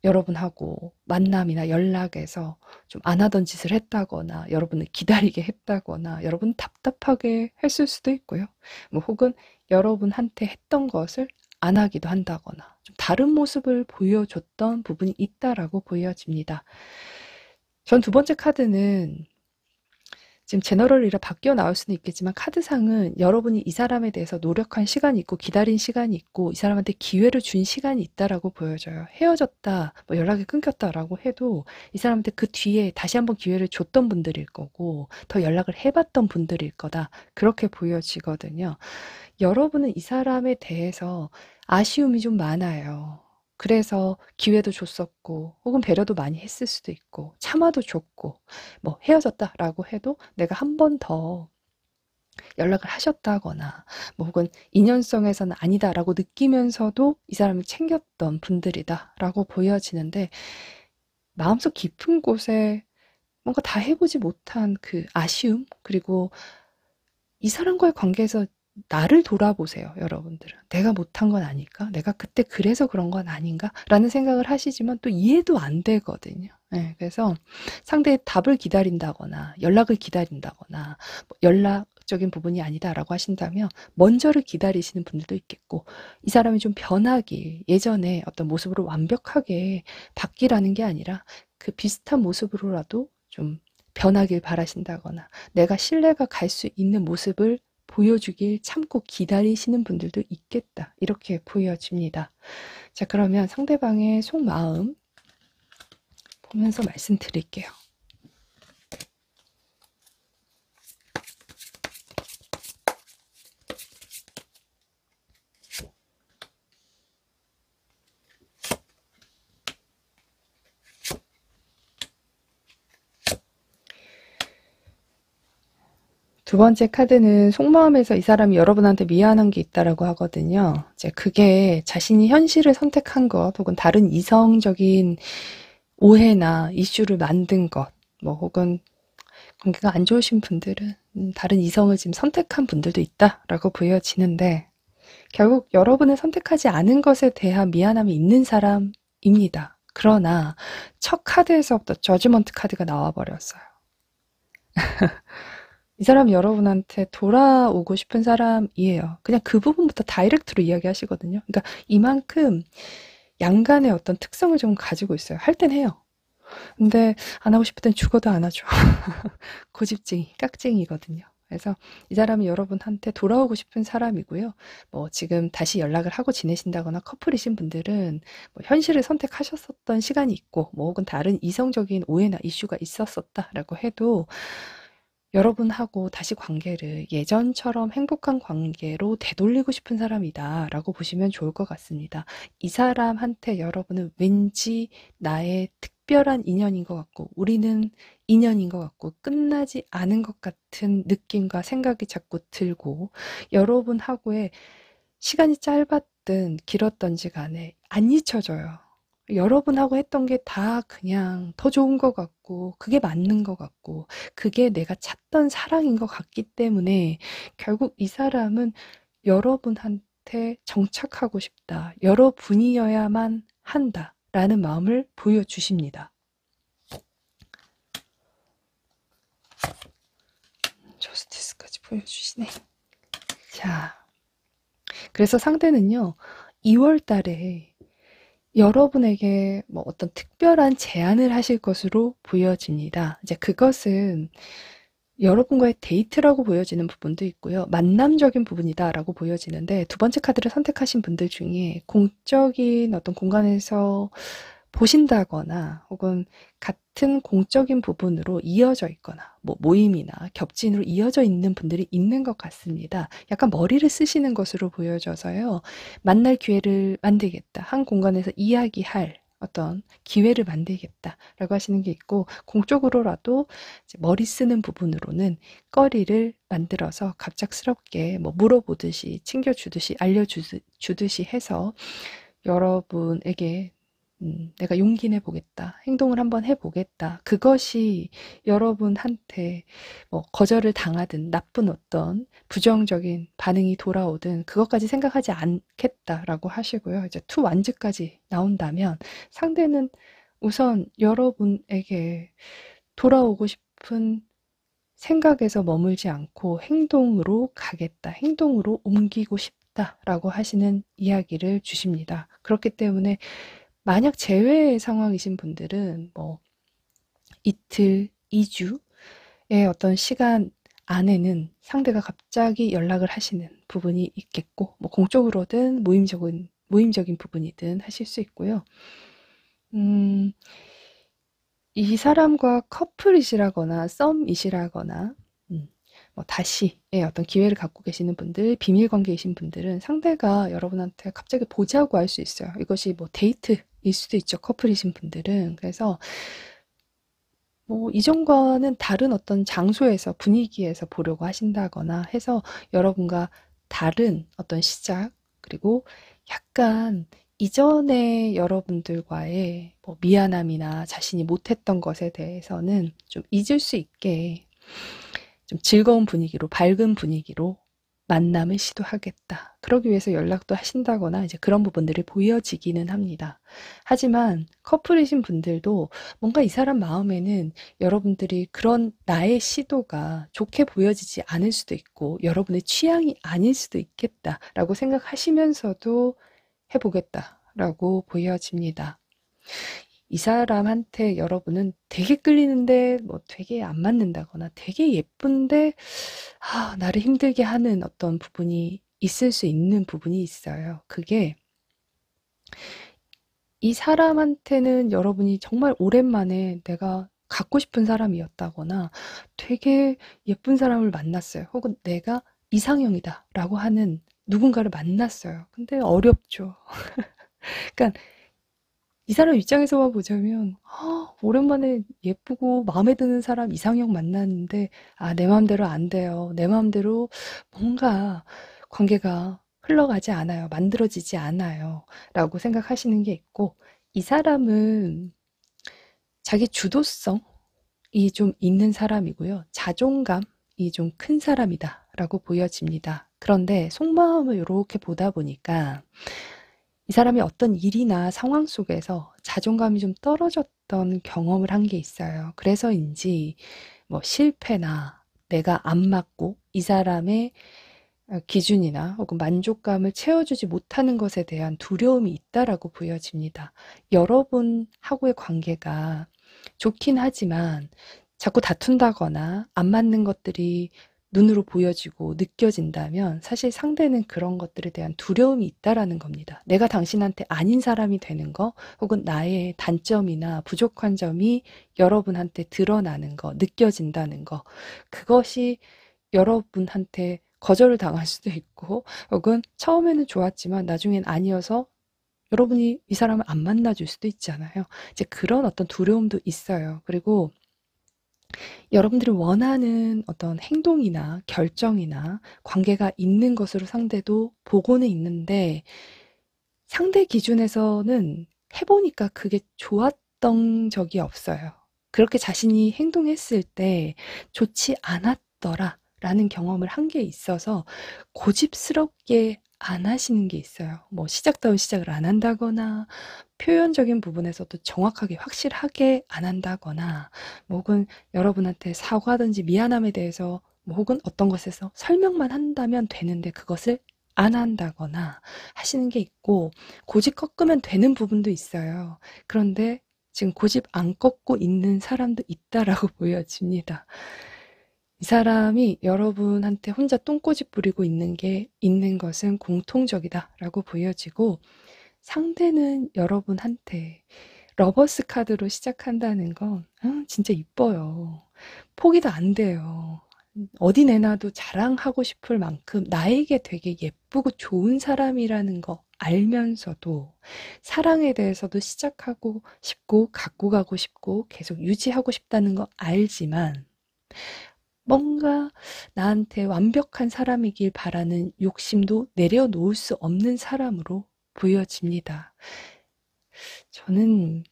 여러분하고 만남이나 연락에서 좀 안 하던 짓을 했다거나, 여러분을 기다리게 했다거나, 여러분 답답하게 했을 수도 있고요. 뭐 혹은 여러분한테 했던 것을 안 하기도 한다거나, 좀 다른 모습을 보여줬던 부분이 있다라고 보여집니다. 전 두 번째 카드는 지금 제너럴이라 바뀌어 나올 수는 있겠지만, 카드상은 여러분이 이 사람에 대해서 노력한 시간이 있고 기다린 시간이 있고 이 사람한테 기회를 준 시간이 있다라고 보여져요. 헤어졌다, 뭐 연락이 끊겼다라고 해도 이 사람한테 그 뒤에 다시 한번 기회를 줬던 분들일 거고 더 연락을 해봤던 분들일 거다. 그렇게 보여지거든요. 여러분은 이 사람에 대해서 아쉬움이 좀 많아요. 그래서 기회도 줬었고, 혹은 배려도 많이 했을 수도 있고, 참아도 줬고, 뭐 헤어졌다라고 해도 내가 한 번 더 연락을 하셨다거나, 뭐 혹은 인연성에서는 아니다라고 느끼면서도 이 사람을 챙겼던 분들이다라고 보여지는데, 마음속 깊은 곳에 뭔가 다 해보지 못한 그 아쉬움, 그리고 이 사람과의 관계에서 나를 돌아보세요, 여러분들은. 내가 못한 건 아닐까? 내가 그때 그래서 그런 건 아닌가? 라는 생각을 하시지만 또 이해도 안 되거든요. 네, 그래서 상대의 답을 기다린다거나, 연락을 기다린다거나, 뭐 연락적인 부분이 아니다라고 하신다면, 먼저를 기다리시는 분들도 있겠고, 이 사람이 좀 변하길, 예전에 어떤 모습으로 완벽하게 바뀌라는 게 아니라, 그 비슷한 모습으로라도 좀 변하길 바라신다거나, 내가 신뢰가 갈 수 있는 모습을 보여주길 참고 기다리시는 분들도 있겠다. 이렇게 보여집니다. 자, 그러면 상대방의 속마음 보면서 말씀드릴게요. 두 번째 카드는 속마음에서 이 사람이 여러분한테 미안한 게 있다라고 하거든요. 이제 그게 자신이 현실을 선택한 것, 혹은 다른 이성적인 오해나 이슈를 만든 것, 뭐 혹은 관계가 안 좋으신 분들은 다른 이성을 지금 선택한 분들도 있다라고 보여지는데, 결국 여러분을 선택하지 않은 것에 대한 미안함이 있는 사람입니다. 그러나 첫 카드에서부터 저지먼트 카드가 나와버렸어요. 이 사람이 여러분한테 돌아오고 싶은 사람이에요. 그냥 그 부분부터 다이렉트로 이야기하시거든요. 그러니까 이만큼 양간의 어떤 특성을 좀 가지고 있어요. 할 땐 해요. 근데 안 하고 싶을 땐 죽어도 안 하죠. 고집쟁이, 깍쟁이거든요. 그래서 이 사람이 여러분한테 돌아오고 싶은 사람이고요. 뭐 지금 다시 연락을 하고 지내신다거나 커플이신 분들은 뭐 현실을 선택하셨었던 시간이 있고, 뭐 혹은 다른 이성적인 오해나 이슈가 있었었다라고 해도 여러분하고 다시 관계를 예전처럼 행복한 관계로 되돌리고 싶은 사람이다 라고 보시면 좋을 것 같습니다. 이 사람한테 여러분은 왠지 나의 특별한 인연인 것 같고, 우리는 인연인 것 같고, 끝나지 않은 것 같은 느낌과 생각이 자꾸 들고, 여러분하고의 시간이 짧았든 길었던지 간에 안 잊혀져요. 여러분하고 했던 게 다 그냥 더 좋은 것 같고, 그게 맞는 것 같고, 그게 내가 찾던 사랑인 것 같기 때문에 결국 이 사람은 여러분한테 정착하고 싶다. 여러분이어야만 한다. 라는 마음을 보여주십니다. 저스티스까지 보여주시네. 자, 그래서 상대는요, 2월 달에 여러분에게 뭐 어떤 특별한 제안을 하실 것으로 보여집니다. 이제 그것은 여러분과의 데이트라고 보여지는 부분도 있고요. 만남적인 부분이다라고 보여지는데, 두 번째 카드를 선택하신 분들 중에 공적인 어떤 공간에서 보신다거나 혹은 같은 공적인 부분으로 이어져 있거나 뭐 모임이나 겹친으로 이어져 있는 분들이 있는 것 같습니다. 약간 머리를 쓰시는 것으로 보여져서요. 만날 기회를 만들겠다. 한 공간에서 이야기할 어떤 기회를 만들겠다라고 하시는 게 있고, 공적으로라도 이제 머리 쓰는 부분으로는 거리를 만들어서 갑작스럽게 뭐 물어보듯이 챙겨주듯이 알려주듯이 해서 여러분에게 내가 용기 내보겠다. 행동을 한번 해보겠다. 그것이 여러분한테 뭐 거절을 당하든 나쁜 어떤 부정적인 반응이 돌아오든 그것까지 생각하지 않겠다라고 하시고요. 이제 투 완즈까지 나온다면 상대는 우선 여러분에게 돌아오고 싶은 생각에서 머물지 않고 행동으로 가겠다. 행동으로 옮기고 싶다라고 하시는 이야기를 주십니다. 그렇기 때문에 만약 제외의 상황이신 분들은 뭐 이틀, 2주의 어떤 시간 안에는 상대가 갑자기 연락을 하시는 부분이 있겠고, 뭐 공적으로든 모임적인 부분이든 하실 수 있고요. 이 사람과 커플이시라거나 썸이시라거나 뭐 다시의 어떤 기회를 갖고 계시는 분들, 비밀 관계이신 분들은 상대가 여러분한테 갑자기 보자고 할 수 있어요. 이것이 뭐 데이트일 수도 있죠. 커플이신 분들은. 그래서 뭐 이전과는 다른 어떤 장소에서 분위기에서 보려고 하신다거나 해서 여러분과 다른 어떤 시작, 그리고 약간 이전에 여러분들과의 뭐 미안함이나 자신이 못했던 것에 대해서는 좀 잊을 수 있게 좀 즐거운 분위기로, 밝은 분위기로 만남을 시도하겠다. 그러기 위해서 연락도 하신다거나 이제 그런 부분들이 보여지기는 합니다. 하지만 커플이신 분들도 뭔가 이 사람 마음에는 여러분들이 그런 나의 시도가 좋게 보여지지 않을 수도 있고 여러분의 취향이 아닐 수도 있겠다라고 생각하시면서도 해보겠다라고 보여집니다. 이 사람한테 여러분은 되게 끌리는데 뭐 되게 안 맞는다거나 되게 예쁜데 나를 힘들게 하는 어떤 부분이 있을 수 있는 부분이 있어요. 그게 이 사람한테는 여러분이 정말 오랜만에 내가 갖고 싶은 사람이었다거나 되게 예쁜 사람을 만났어요. 혹은 내가 이상형이다라고 하는 누군가를 만났어요. 근데 어렵죠. 그러니까 이 사람 입장에서만 보자면, 오랜만에 예쁘고 마음에 드는 사람 이상형 만났는데, 내 마음대로 안 돼요. 내 마음대로 뭔가 관계가 흘러가지 않아요. 만들어지지 않아요. 라고 생각하시는 게 있고, 이 사람은 자기 주도성이 좀 있는 사람이고요. 자존감이 좀 큰 사람이다. 라고 보여집니다. 그런데 속마음을 이렇게 보다 보니까, 이 사람이 어떤 일이나 상황 속에서 자존감이 좀 떨어졌던 경험을 한 게 있어요. 그래서인지 뭐 실패나 내가 안 맞고 이 사람의 기준이나 혹은 만족감을 채워주지 못하는 것에 대한 두려움이 있다라고 보여집니다. 여러분하고의 관계가 좋긴 하지만 자꾸 다툰다거나 안 맞는 것들이 눈으로 보여지고 느껴진다면 사실 상대는 그런 것들에 대한 두려움이 있다라는 겁니다. 내가 당신한테 아닌 사람이 되는 거 혹은 나의 단점이나 부족한 점이 여러분한테 드러나는 거, 느껴진다는 거. 그것이 여러분한테 거절을 당할 수도 있고 혹은 처음에는 좋았지만 나중엔 아니어서 여러분이 이 사람을 안 만나줄 수도 있잖아요. 이제 그런 어떤 두려움도 있어요. 그리고 여러분들이 원하는 어떤 행동이나 결정이나 관계가 있는 것으로 상대도 보고는 있는데 상대 기준에서는 해보니까 그게 좋았던 적이 없어요. 그렇게 자신이 행동했을 때 좋지 않았더라 라는 경험을 한 게 있어서 고집스럽게 안 하시는 게 있어요. 뭐 시작다운 시작을 안 한다거나 표현적인 부분에서도 정확하게 확실하게 안 한다거나 뭐 혹은 여러분한테 사과든지 미안함에 대해서 뭐 혹은 어떤 것에서 설명만 한다면 되는데 그것을 안 한다거나 하시는 게 있고 고집 꺾으면 되는 부분도 있어요. 그런데 지금 고집 안 꺾고 있는 사람도 있다라고 보여집니다. 이 사람이 여러분한테 혼자 똥꼬집 부리고 있는 것은 공통적이다라고 보여지고 상대는 여러분한테 러버스 카드로 시작한다는 건 진짜 이뻐요. 포기도 안 돼요. 어디 내놔도 자랑하고 싶을 만큼 나에게 되게 예쁘고 좋은 사람이라는 거 알면서도 사랑에 대해서도 시작하고 싶고 갖고 가고 싶고 계속 유지하고 싶다는 거 알지만 뭔가 나한테 완벽한 사람이길 바라는 욕심도 내려놓을 수 없는 사람으로 보여집니다. 저는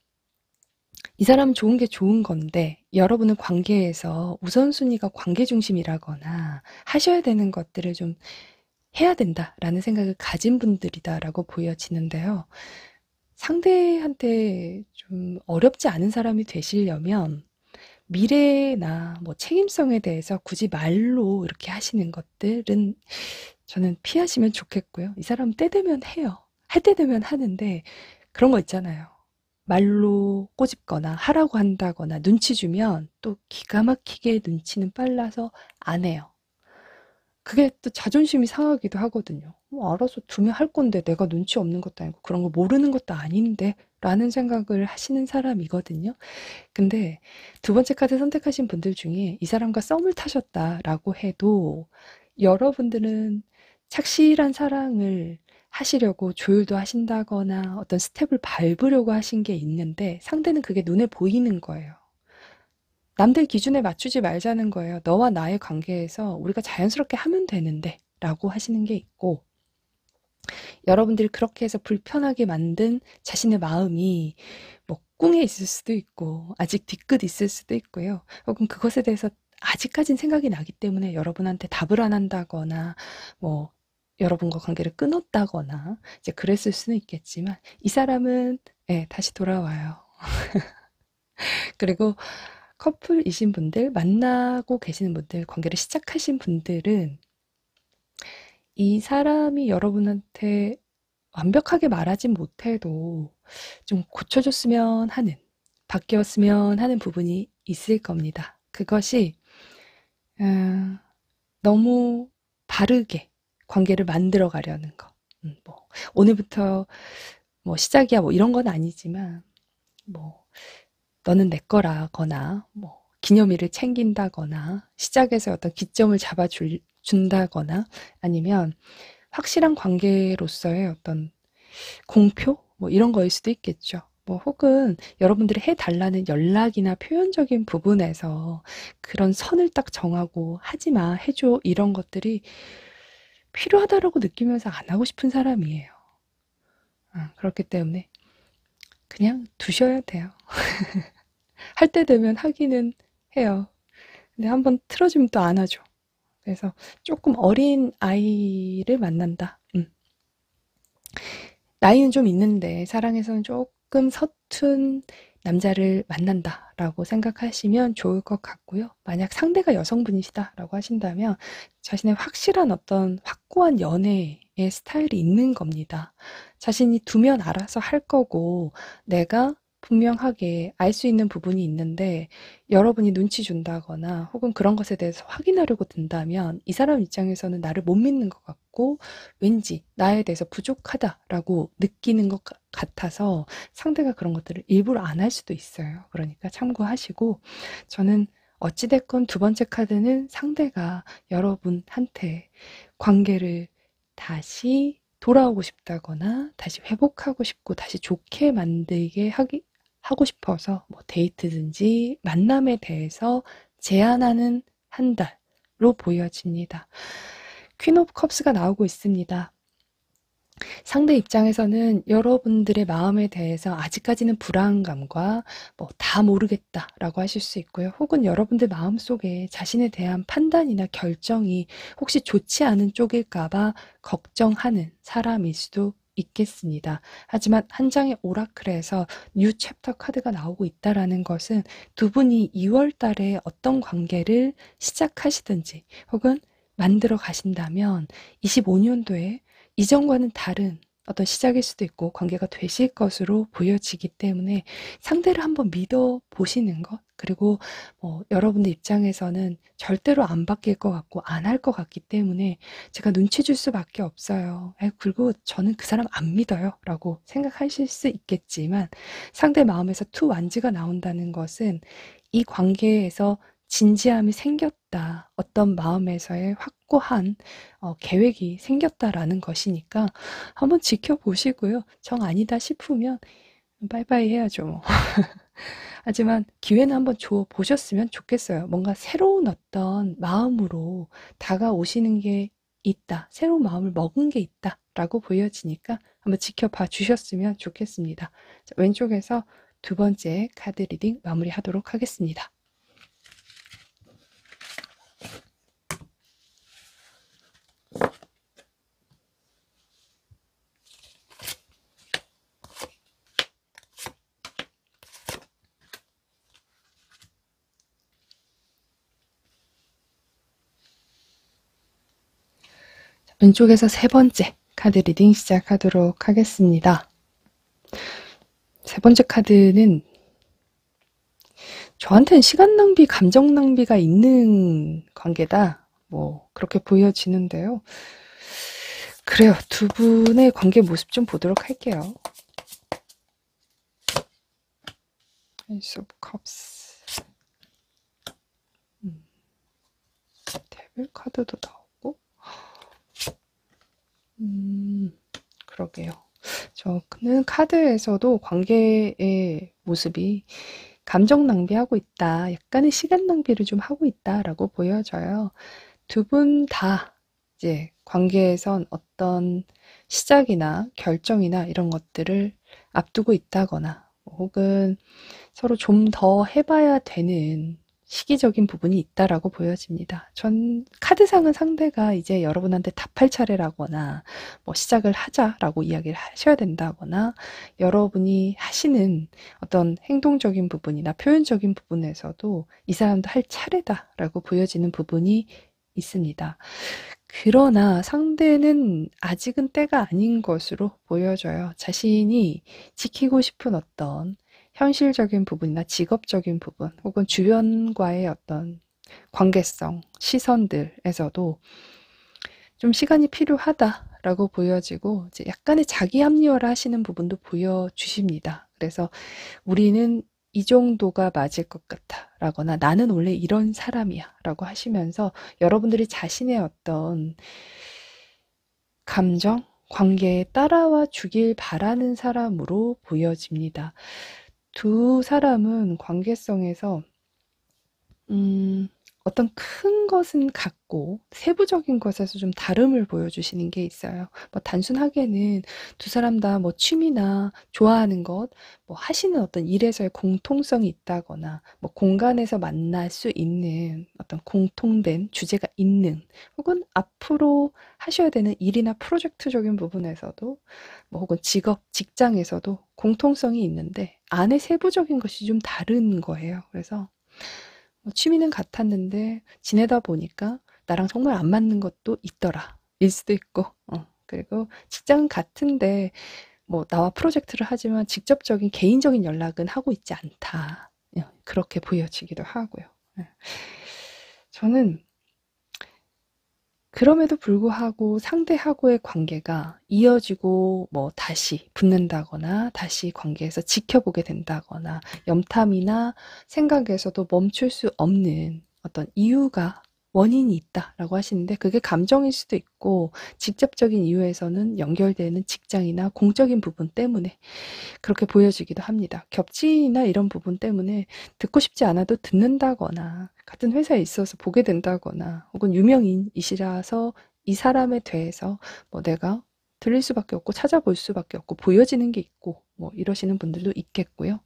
이 사람 좋은 게 좋은 건데 여러분은 관계에서 우선순위가 관계 중심이라거나 하셔야 되는 것들을 좀 해야 된다라는 생각을 가진 분들이다라고 보여지는데요. 상대한테 좀 어렵지 않은 사람이 되시려면 미래나 뭐 책임성에 대해서 굳이 말로 이렇게 하시는 것들은 저는 피하시면 좋겠고요. 이 사람 때 되면 해요. 할 때 되면 하는데 그런 거 있잖아요. 말로 꼬집거나 하라고 한다거나 눈치 주면 또 기가 막히게 눈치는 빨라서 안 해요. 그게 또 자존심이 상하기도 하거든요. 알아서 두면 할 건데 내가 눈치 없는 것도 아니고 그런 거 모르는 것도 아닌데 라는 생각을 하시는 사람이거든요. 근데 두 번째 카드 선택하신 분들 중에 이 사람과 썸을 타셨다라고 해도 여러분들은 착실한 사랑을 하시려고 조율도 하신다거나 어떤 스텝을 밟으려고 하신 게 있는데 상대는 그게 눈에 보이는 거예요. 남들 기준에 맞추지 말자는 거예요. 너와 나의 관계에서 우리가 자연스럽게 하면 되는데 라고 하시는 게 있고 여러분들이 그렇게 해서 불편하게 만든 자신의 마음이 뭐 꿍에 있을 수도 있고 아직 뒤끝 있을 수도 있고요. 혹은 그것에 대해서 아직까진 생각이 나기 때문에 여러분한테 답을 안 한다거나 뭐 여러분과 관계를 끊었다거나 이제 그랬을 수는 있겠지만 이 사람은 다시 돌아와요. 그리고 커플이신 분들, 만나고 계시는 분들, 관계를 시작하신 분들은 이 사람이 여러분한테 완벽하게 말하진 못해도 좀 고쳐줬으면 하는, 바뀌었으면 하는 부분이 있을 겁니다. 그것이 너무 바르게 관계를 만들어 가려는 거. 뭐 오늘부터 뭐 시작이야 뭐 이런 건 아니지만 뭐 너는 내 거라거나 뭐 기념일을 챙긴다거나 시작에서 어떤 기점을 준다거나 아니면 확실한 관계로서의 어떤 공표 뭐 이런 거일 수도 있겠죠. 뭐 혹은 여러분들이 해달라는 연락이나 표현적인 부분에서 그런 선을 딱 정하고 하지 마, 해줘 이런 것들이 필요하다라고 느끼면서 안 하고 싶은 사람이에요. 그렇기 때문에 그냥 두셔야 돼요. 할 때 되면 하기는 해요. 근데 한번 틀어주면 또 안 하죠. 그래서 조금 어린 아이를 만난다. 나이는 좀 있는데 사랑에서는 조금 서툰 남자를 만난다라고 생각하시면 좋을 것 같고요. 만약 상대가 여성분이시다라고 하신다면 자신의 확실한 어떤 확고한 연애의 스타일이 있는 겁니다. 자신이 두면 알아서 할 거고 내가 분명하게 알 수 있는 부분이 있는데 여러분이 눈치 준다거나 혹은 그런 것에 대해서 확인하려고 든다면 이 사람 입장에서는 나를 못 믿는 것 같고 왠지 나에 대해서 부족하다라고 느끼는 것 같아서 상대가 그런 것들을 일부러 안 할 수도 있어요. 그러니까 참고하시고 저는 어찌됐건 두 번째 카드는 상대가 여러분한테 관계를 다시 돌아오고 싶다거나 다시 회복하고 싶고 다시 좋게 만들게 하고 싶어서 뭐 데이트든지 만남에 대해서 제안하는 한 달로 보여집니다. 퀸 오브 컵스가 나오고 있습니다. 상대 입장에서는 여러분들의 마음에 대해서 아직까지는 불안감과 뭐 다 모르겠다라고 하실 수 있고요. 혹은 여러분들 마음속에 자신에 대한 판단이나 결정이 혹시 좋지 않은 쪽일까봐 걱정하는 사람일 수도 있겠습니다. 하지만 한 장의 오라클에서 뉴 챕터 카드가 나오고 있다라는 것은 두 분이 2월 달에 어떤 관계를 시작하시든지 혹은 만들어 가신다면 25년도에 이전과는 다른 어떤 시작일 수도 있고 관계가 되실 것으로 보여지기 때문에 상대를 한번 믿어 보시는 것 그리고 여러분들 입장에서는 절대로 안 바뀔 것 같고 안 할 것 같기 때문에 제가 눈치 줄 수밖에 없어요. 그리고 저는 그 사람 안 믿어요 라고 생각하실 수 있겠지만 상대 마음에서 투 완즈가 나온다는 것은 이 관계에서 진지함이 생겼다. 어떤 마음에서의 확고한 계획이 생겼다라는 것이니까 한번 지켜보시고요. 정 아니다 싶으면 빠이빠이 해야죠. 뭐. 하지만 기회는 한번 줘 보셨으면 좋겠어요. 뭔가 새로운 어떤 마음으로 다가오시는 게 있다. 새로운 마음을 먹은 게 있다라고 보여지니까 한번 지켜봐 주셨으면 좋겠습니다. 자, 왼쪽에서 두 번째 카드 리딩 마무리하도록 하겠습니다. 왼쪽에서 세 번째 카드 리딩 시작하도록 하겠습니다. 세 번째 카드는 저한테는 시간 낭비, 감정 낭비가 있는 관계다. 뭐 그렇게 보여지는데요. 그래요. 두 분의 관계 모습 좀 보도록 할게요. Ace of Cups. 데빌 카드도 나오고. 그러게요. 저는 카드에서도 관계의 모습이 감정 낭비하고 있다. 약간의 시간 낭비를 좀 하고 있다라고 보여져요. 두 분 다 이제 관계에선 어떤 시작이나 결정이나 이런 것들을 앞두고 있다거나 혹은 서로 좀 더 해봐야 되는 시기적인 부분이 있다라고 보여집니다. 전 카드상은 상대가 이제 여러분한테 답할 차례라거나 뭐 시작을 하자라고 이야기를 하셔야 된다거나 여러분이 하시는 어떤 행동적인 부분이나 표현적인 부분에서도 이 사람도 할 차례다라고 보여지는 부분이 있습니다. 그러나 상대는 아직은 때가 아닌 것으로 보여져요. 자신이 지키고 싶은 어떤 현실적인 부분이나 직업적인 부분 혹은 주변과의 어떤 관계성, 시선들에서도 좀 시간이 필요하다라고 보여지고 이제 약간의 자기 합리화를 하시는 부분도 보여주십니다. 그래서 우리는 이 정도가 맞을 것 같아 라거나 나는 원래 이런 사람이야 라고 하시면서 여러분들이 자신의 어떤 감정, 관계에 따라와 주길 바라는 사람으로 보여집니다. 두 사람은 관계성에서 어떤 큰 것은 같고 세부적인 것에서 좀 다름을 보여주시는 게 있어요. 뭐 단순하게는 두 사람 다 뭐 취미나 좋아하는 것, 뭐 하시는 어떤 일에서의 공통성이 있다거나, 뭐 공간에서 만날 수 있는 어떤 공통된 주제가 있는, 혹은 앞으로 하셔야 되는 일이나 프로젝트적인 부분에서도, 뭐 혹은 직업, 직장에서도 공통성이 있는데 안에 세부적인 것이 좀 다른 거예요. 그래서 취미는 같았는데 지내다 보니까 나랑 정말 안 맞는 것도 있더라. 일 수도 있고, 그리고 직장은 같은데 뭐 나와 프로젝트를 하지만 직접적인 개인적인 연락은 하고 있지 않다. 그렇게 보여지기도 하고요. 예. 저는 그럼에도 불구하고 상대하고의 관계가 이어지고 뭐 다시 붙는다거나 다시 관계에서 지켜보게 된다거나 염탐이나 생각에서도 멈출 수 없는 어떤 이유가 원인이 있다라고 하시는데 그게 감정일 수도 있고 직접적인 이유에서는 연결되는 직장이나 공적인 부분 때문에 그렇게 보여지기도 합니다. 겹치나 이런 부분 때문에 듣고 싶지 않아도 듣는다거나 같은 회사에 있어서 보게 된다거나 혹은 유명인이시라서 이 사람에 대해서 뭐 내가 들릴 수밖에 없고 찾아볼 수밖에 없고 보여지는 게 있고 뭐 이러시는 분들도 있겠고요.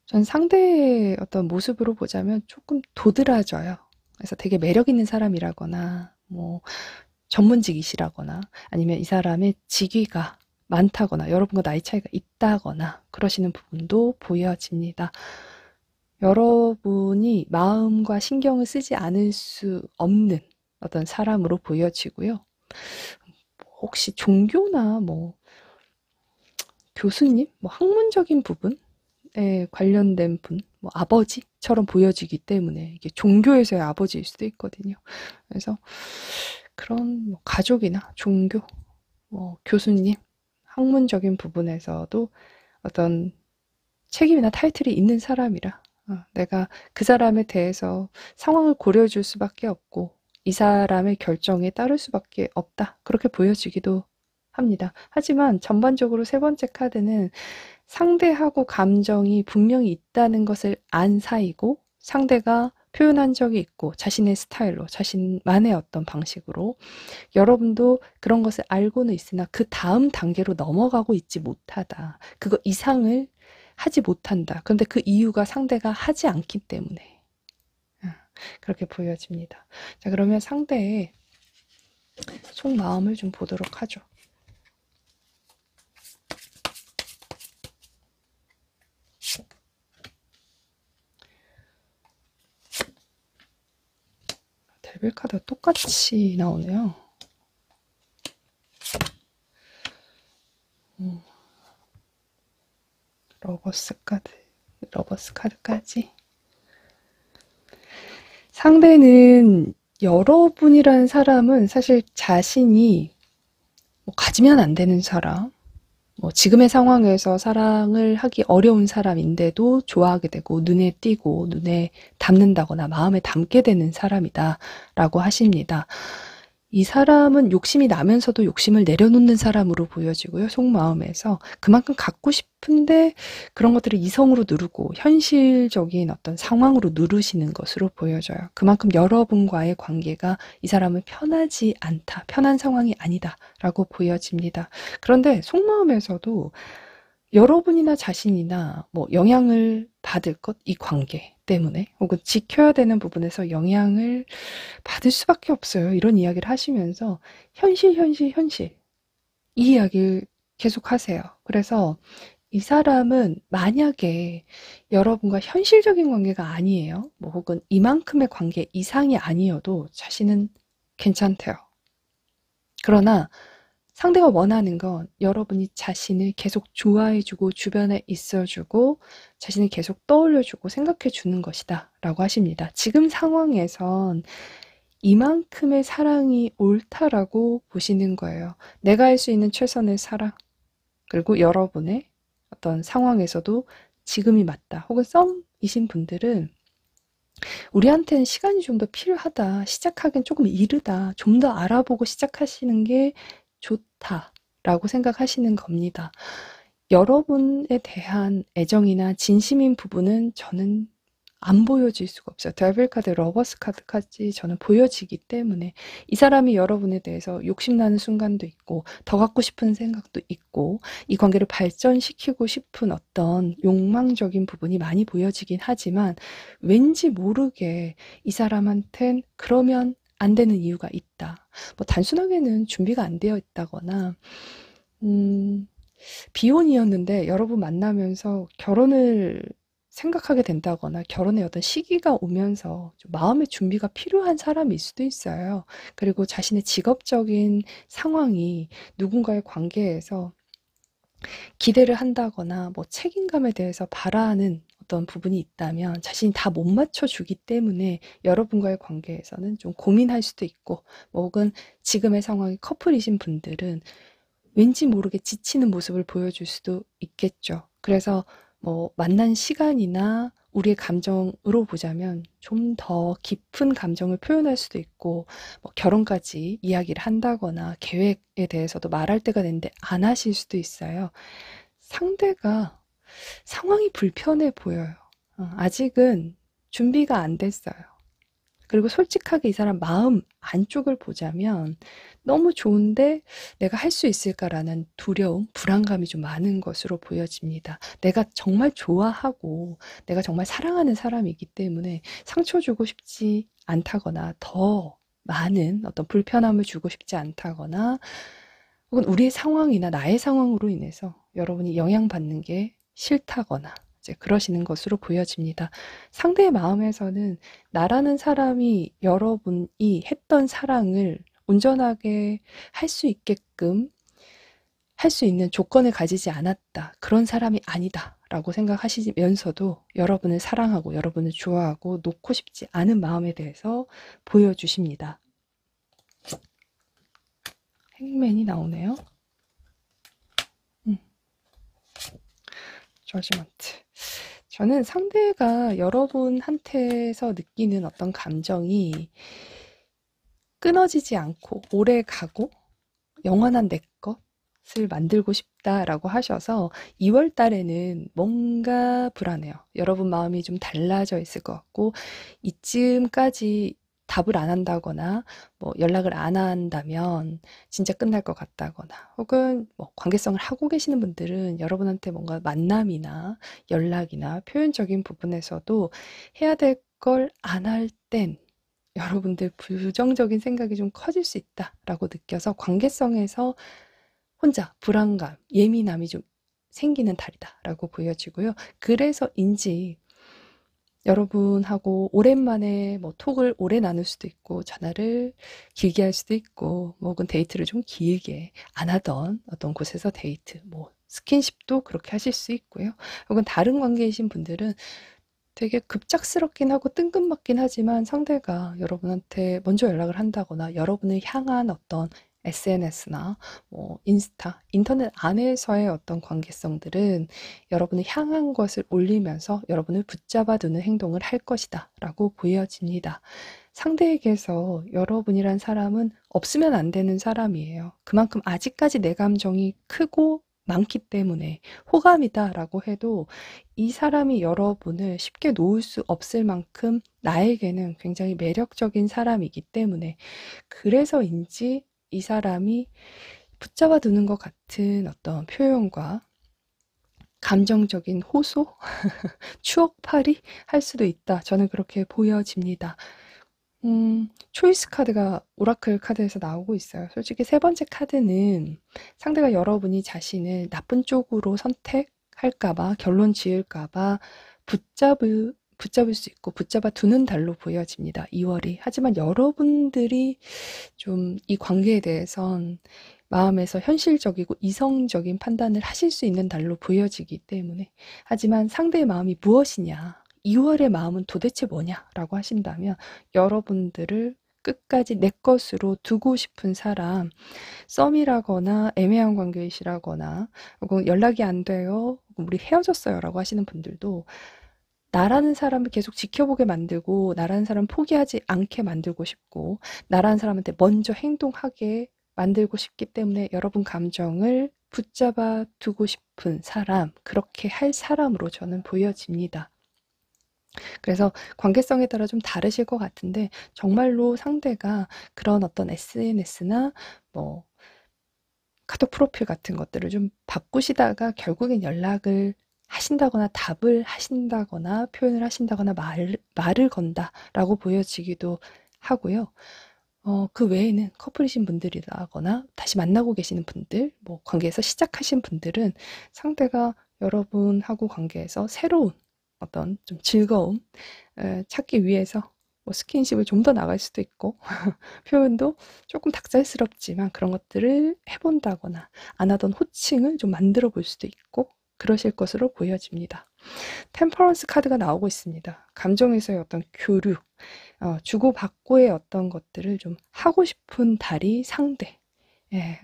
전 상대의 어떤 모습으로 보자면 조금 도드라져요. 그래서 되게 매력 있는 사람이라거나 뭐 전문직이시라거나 아니면 이 사람의 직위가 많다거나 여러분과 나이 차이가 있다거나 그러시는 부분도 보여집니다. 여러분이 마음과 신경을 쓰지 않을 수 없는 어떤 사람으로 보여지고요. 혹시 종교나 뭐 교수님, 뭐 학문적인 부분에 관련된 분, 뭐 아버지처럼 보여지기 때문에 이게 종교에서의 아버지일 수도 있거든요. 그래서 그런 뭐 가족이나 종교, 뭐 교수님, 학문적인 부분에서도 어떤 책임이나 타이틀이 있는 사람이라 내가 그 사람에 대해서 상황을 고려해 줄 수밖에 없고 이 사람의 결정에 따를 수밖에 없다. 그렇게 보여지기도 합니다. 하지만 전반적으로 세 번째 카드는 상대하고 감정이 분명히 있다는 것을 안 사이고 상대가 표현한 적이 있고 자신의 스타일로 자신만의 어떤 방식으로 여러분도 그런 것을 알고는 있으나 그 다음 단계로 넘어가고 있지 못하다. 그거 이상을 하지 못한다. 그런데 그 이유가 상대가 하지 않기 때문에 그렇게 보여집니다. 자, 그러면 상대의 속마음을 좀 보도록 하죠. 데빌 카드가 똑같이 나오네요. 러버스 카드까지. 상대는 여러분이라는 사람은 사실 자신이 뭐 가지면 안 되는 사람, 뭐 지금의 상황에서 사랑을 하기 어려운 사람인데도 좋아하게 되고 눈에 띄고 눈에 담는다거나 마음에 담게 되는 사람이다라고 하십니다. 이 사람은 욕심이 나면서도 욕심을 내려놓는 사람으로 보여지고요. 속마음에서 그만큼 갖고 싶은데 그런 것들을 이성으로 누르고 현실적인 어떤 상황으로 누르시는 것으로 보여져요. 그만큼 여러분과의 관계가 이 사람은 편하지 않다, 편한 상황이 아니다라고 보여집니다. 그런데 속마음에서도 여러분이나 자신이나 뭐 영향을 받을 것, 이 관계 때문에 혹은 지켜야 되는 부분에서 영향을 받을 수밖에 없어요. 이런 이야기를 하시면서 현실 이 이야기를 계속 하세요. 그래서 이 사람은 만약에 여러분과 현실적인 관계가 아니에요. 뭐 혹은 이만큼의 관계 이상이 아니어도 자신은 괜찮대요. 그러나 상대가 원하는 건 여러분이 자신을 계속 좋아해주고 주변에 있어주고 자신을 계속 떠올려주고 생각해주는 것이다 라고 하십니다. 지금 상황에선 이만큼의 사랑이 옳다라고 보시는 거예요. 내가 할 수 있는 최선의 사랑 그리고 여러분의 어떤 상황에서도 지금이 맞다. 혹은 썸이신 분들은 우리한테는 시간이 좀 더 필요하다. 시작하기엔 조금 이르다. 좀 더 알아보고 시작하시는 게 좋다라고 생각하시는 겁니다. 여러분에 대한 애정이나 진심인 부분은 저는 안 보여질 수가 없어요. 데빌 카드, 러버스 카드까지 저는 보여지기 때문에 이 사람이 여러분에 대해서 욕심나는 순간도 있고 더 갖고 싶은 생각도 있고 이 관계를 발전시키고 싶은 어떤 욕망적인 부분이 많이 보여지긴 하지만 왠지 모르게 이 사람한텐 그러면 안 되는 이유가 있다. 뭐 단순하게는 준비가 안 되어 있다거나 비혼이었는데 여러분 만나면서 결혼을 생각하게 된다거나 결혼의 어떤 시기가 오면서 좀 마음의 준비가 필요한 사람일 수도 있어요. 그리고 자신의 직업적인 상황이 누군가의 관계에서 기대를 한다거나 뭐 책임감에 대해서 바라는 어떤 부분이 있다면 자신이 다 못 맞춰주기 때문에 여러분과의 관계에서는 좀 고민할 수도 있고 뭐 혹은 지금의 상황이 커플이신 분들은 왠지 모르게 지치는 모습을 보여줄 수도 있겠죠. 그래서 뭐 만난 시간이나 우리의 감정으로 보자면 좀 더 깊은 감정을 표현할 수도 있고 뭐 결혼까지 이야기를 한다거나 계획에 대해서도 말할 때가 됐는데 안 하실 수도 있어요. 상대가 상황이 불편해 보여요. 아직은 준비가 안 됐어요. 그리고 솔직하게 이 사람 마음 안쪽을 보자면 너무 좋은데 내가 할 수 있을까라는 두려움, 불안감이 좀 많은 것으로 보여집니다. 내가 정말 좋아하고 내가 정말 사랑하는 사람이기 때문에 상처 주고 싶지 않다거나 더 많은 어떤 불편함을 주고 싶지 않다거나 혹은 우리의 상황이나 나의 상황으로 인해서 여러분이 영향받는 게 싫다거나 이제 그러시는 것으로 보여집니다. 상대의 마음에서는 나라는 사람이 여러분이 했던 사랑을 온전하게 할 수 있게끔 할 수 있는 조건을 가지지 않았다. 그런 사람이 아니다. 라고 생각하시면서도 여러분을 사랑하고 여러분을 좋아하고 놓고 싶지 않은 마음에 대해서 보여주십니다. 행맨이 나오네요. 저지먼트. 저는 상대가 여러분한테서 느끼는 어떤 감정이 끊어지지 않고 오래 가고 영원한 내 것을 만들고 싶다라고 하셔서 2월 달에는 뭔가 불안해요. 여러분 마음이 좀 달라져 있을 것 같고 이쯤까지 답을 안 한다거나 뭐 연락을 안 한다면 진짜 끝날 것 같다거나 혹은 뭐 관계성을 하고 계시는 분들은 여러분한테 뭔가 만남이나 연락이나 표현적인 부분에서도 해야 될 걸 안 할 땐 여러분들 부정적인 생각이 좀 커질 수 있다라고 느껴서 관계성에서 혼자 불안감, 예민함이 좀 생기는 달이다라고 보여지고요. 그래서인지 여러분하고 오랜만에 뭐 톡을 오래 나눌 수도 있고 전화를 길게 할 수도 있고 뭐 혹은 데이트를 좀 길게 안 하던 어떤 곳에서 데이트 뭐 스킨십도 그렇게 하실 수 있고요. 혹은 다른 관계이신 분들은 되게 급작스럽긴 하고 뜬금맞긴 하지만 상대가 여러분한테 먼저 연락을 한다거나 여러분을 향한 어떤 SNS나 뭐 인스타, 인터넷 안에서의 어떤 관계성들은 여러분을 향한 것을 올리면서 여러분을 붙잡아 두는 행동을 할 것이다 라고 보여집니다. 상대에게서 여러분이란 사람은 없으면 안 되는 사람이에요. 그만큼 아직까지 내 감정이 크고 많기 때문에 호감이다라고 해도 이 사람이 여러분을 쉽게 놓을 수 없을 만큼 나에게는 굉장히 매력적인 사람이기 때문에 그래서인지 이 사람이 붙잡아 두는 것 같은 어떤 표현과 감정적인 호소, 추억팔이 할 수도 있다. 저는 그렇게 보여집니다. 초이스 카드가 오라클 카드에서 나오고 있어요. 솔직히 세 번째 카드는 상대가 여러분이 자신을 나쁜 쪽으로 선택할까봐, 결론 지을까봐 붙잡을 수 있고 붙잡아 두는 달로 보여집니다. 2월이. 하지만 여러분들이 좀 이 관계에 대해선 마음에서 현실적이고 이성적인 판단을 하실 수 있는 달로 보여지기 때문에 하지만 상대의 마음이 무엇이냐 2월의 마음은 도대체 뭐냐라고 하신다면 여러분들을 끝까지 내 것으로 두고 싶은 사람 썸이라거나 애매한 관계이시라거나 혹은 연락이 안 돼요 혹은 우리 헤어졌어요 라고 하시는 분들도 나라는 사람을 계속 지켜보게 만들고, 나라는 사람 포기하지 않게 만들고 싶고, 나라는 사람한테 먼저 행동하게 만들고 싶기 때문에 여러분 감정을 붙잡아 두고 싶은 사람, 그렇게 할 사람으로 저는 보여집니다. 그래서 관계성에 따라 좀 다르실 것 같은데, 정말로 상대가 그런 어떤 SNS나 뭐 카톡 프로필 같은 것들을 좀 바꾸시다가 결국엔 연락을 하신다거나 답을 하신다거나 표현을 하신다거나 말을 건다라고 보여지기도 하고요. 그 외에는 커플이신 분들이라거나 다시 만나고 계시는 분들, 뭐 관계에서 시작하신 분들은 상대가 여러분하고 관계에서 새로운 어떤 좀 즐거움 찾기 위해서 뭐 스킨십을 좀 더 나갈 수도 있고 표현도 조금 닭살스럽지만 그런 것들을 해본다거나 안 하던 호칭을 좀 만들어 볼 수도 있고 그러실 것으로 보여집니다. 템퍼런스 카드가 나오고 있습니다. 감정에서의 어떤 교류, 주고받고의 어떤 것들을 좀 하고 싶은 달이 상대,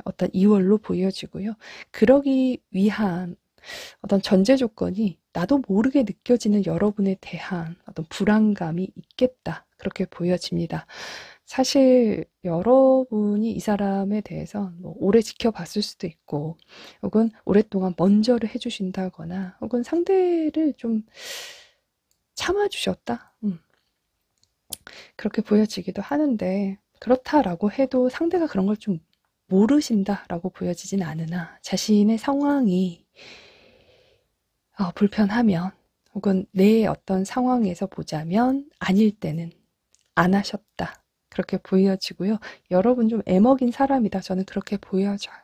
어떤 2월로 보여지고요. 그러기 위한 어떤 전제 조건이 나도 모르게 느껴지는 여러분에 대한 어떤 불안감이 있겠다. 그렇게 보여집니다. 사실 여러분이 이 사람에 대해서 뭐 오래 지켜봤을 수도 있고, 혹은 오랫동안 먼저를 해주신다거나, 혹은 상대를 좀 참아주셨다. 그렇게 보여지기도 하는데, 그렇다라고 해도 상대가 그런 걸 좀 모르신다라고 보여지진 않으나, 자신의 상황이 불편하면 혹은 내 어떤 상황에서 보자면 아닐 때는 안 하셨다. 그렇게 보여지고요. 여러분 좀 애먹인 사람이다. 저는 그렇게 보여져요.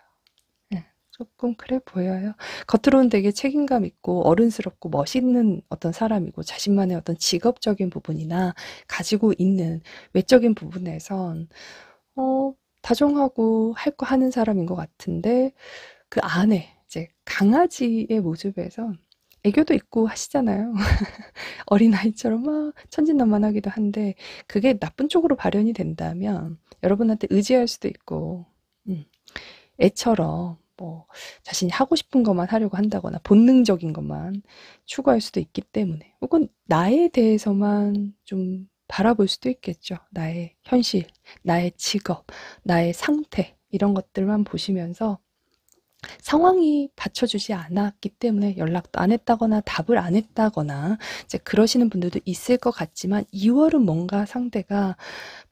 네, 조금 그래 보여요. 겉으로는 되게 책임감 있고 어른스럽고 멋있는 어떤 사람이고 자신만의 어떤 직업적인 부분이나 가지고 있는 외적인 부분에선 다정하고 할 거 하는 사람인 것 같은데 그 안에 이제 강아지의 모습에서 애교도 있고 하시잖아요. 어린아이처럼 막 천진난만하기도 한데 그게 나쁜 쪽으로 발현이 된다면 여러분한테 의지할 수도 있고 음, 애처럼 뭐 자신이 하고 싶은 것만 하려고 한다거나 본능적인 것만 추구할 수도 있기 때문에 혹은 나에 대해서만 좀 바라볼 수도 있겠죠. 나의 현실, 나의 직업, 나의 상태 이런 것들만 보시면서 상황이 받쳐주지 않았기 때문에 연락도 안 했다거나 답을 안 했다거나 이제 그러시는 분들도 있을 것 같지만 2월은 뭔가 상대가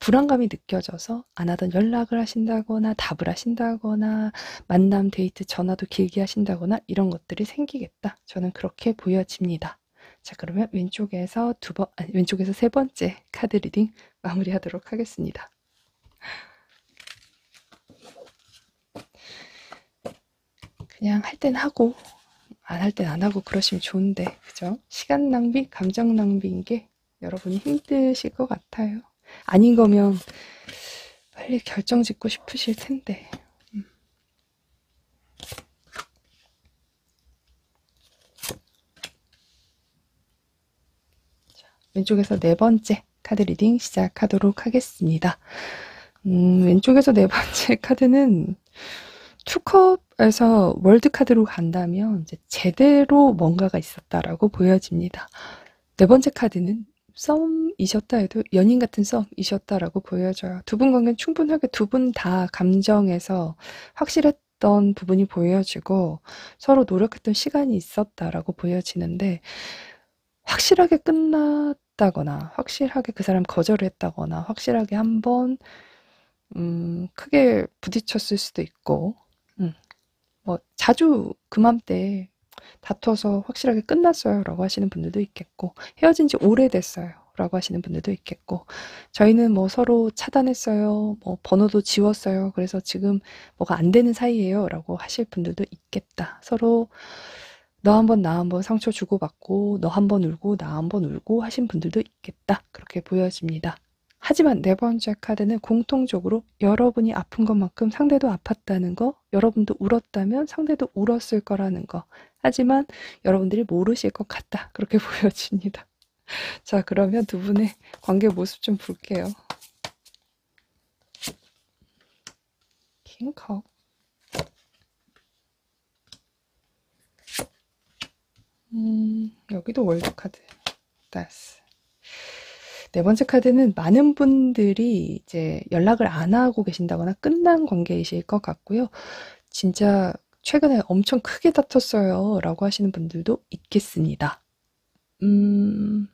불안감이 느껴져서 안 하던 연락을 하신다거나 답을 하신다거나 만남, 데이트, 전화도 길게 하신다거나 이런 것들이 생기겠다. 저는 그렇게 보여집니다. 자, 그러면 왼쪽에서 세 번째 카드 리딩 마무리하도록 하겠습니다. 그냥 할 땐 하고 안 할 땐 안 하고 그러시면 좋은데 그죠? 시간 낭비, 감정 낭비인 게 여러분이 힘드실 것 같아요. 아닌 거면 빨리 결정 짓고 싶으실 텐데. 자, 왼쪽에서 네 번째 카드 리딩 시작하도록 하겠습니다. 왼쪽에서 네 번째 카드는 투컵에서 월드 카드로 간다면 이제 제대로 뭔가가 있었다라고 보여집니다. 네 번째 카드는 썸이셨다 해도 연인 같은 썸이셨다라고 보여져요. 두 분 관계는 충분하게 두 분 다 감정에서 확실했던 부분이 보여지고 서로 노력했던 시간이 있었다라고 보여지는데 확실하게 끝났다거나 확실하게 그 사람 거절을 했다거나 확실하게 한번 크게 부딪혔을 수도 있고 뭐 자주 그맘때 다퉈서 확실하게 끝났어요 라고 하시는 분들도 있겠고 헤어진 지 오래됐어요 라고 하시는 분들도 있겠고 저희는 뭐 서로 차단했어요 뭐 번호도 지웠어요 그래서 지금 뭐가 안 되는 사이예요 라고 하실 분들도 있겠다. 서로 너 한 번 나 한 번 상처 주고받고 너 한 번 울고 나 한 번 울고 하신 분들도 있겠다. 그렇게 보여집니다. 하지만 네 번째 카드는 공통적으로 여러분이 아픈 것만큼 상대도 아팠다는 거, 여러분도 울었다면 상대도 울었을 거라는 거. 하지만 여러분들이 모르실 것 같다. 그렇게 보여집니다. 자, 그러면 두 분의 관계 모습 좀 볼게요. 킹컵. 여기도 월드 카드. 됐어. 네 번째 카드는 많은 분들이 이제 연락을 안 하고 계신다거나 끝난 관계이실 것 같고요. 진짜 최근에 엄청 크게 다퉜어요 라고 하시는 분들도 있겠습니다. 음,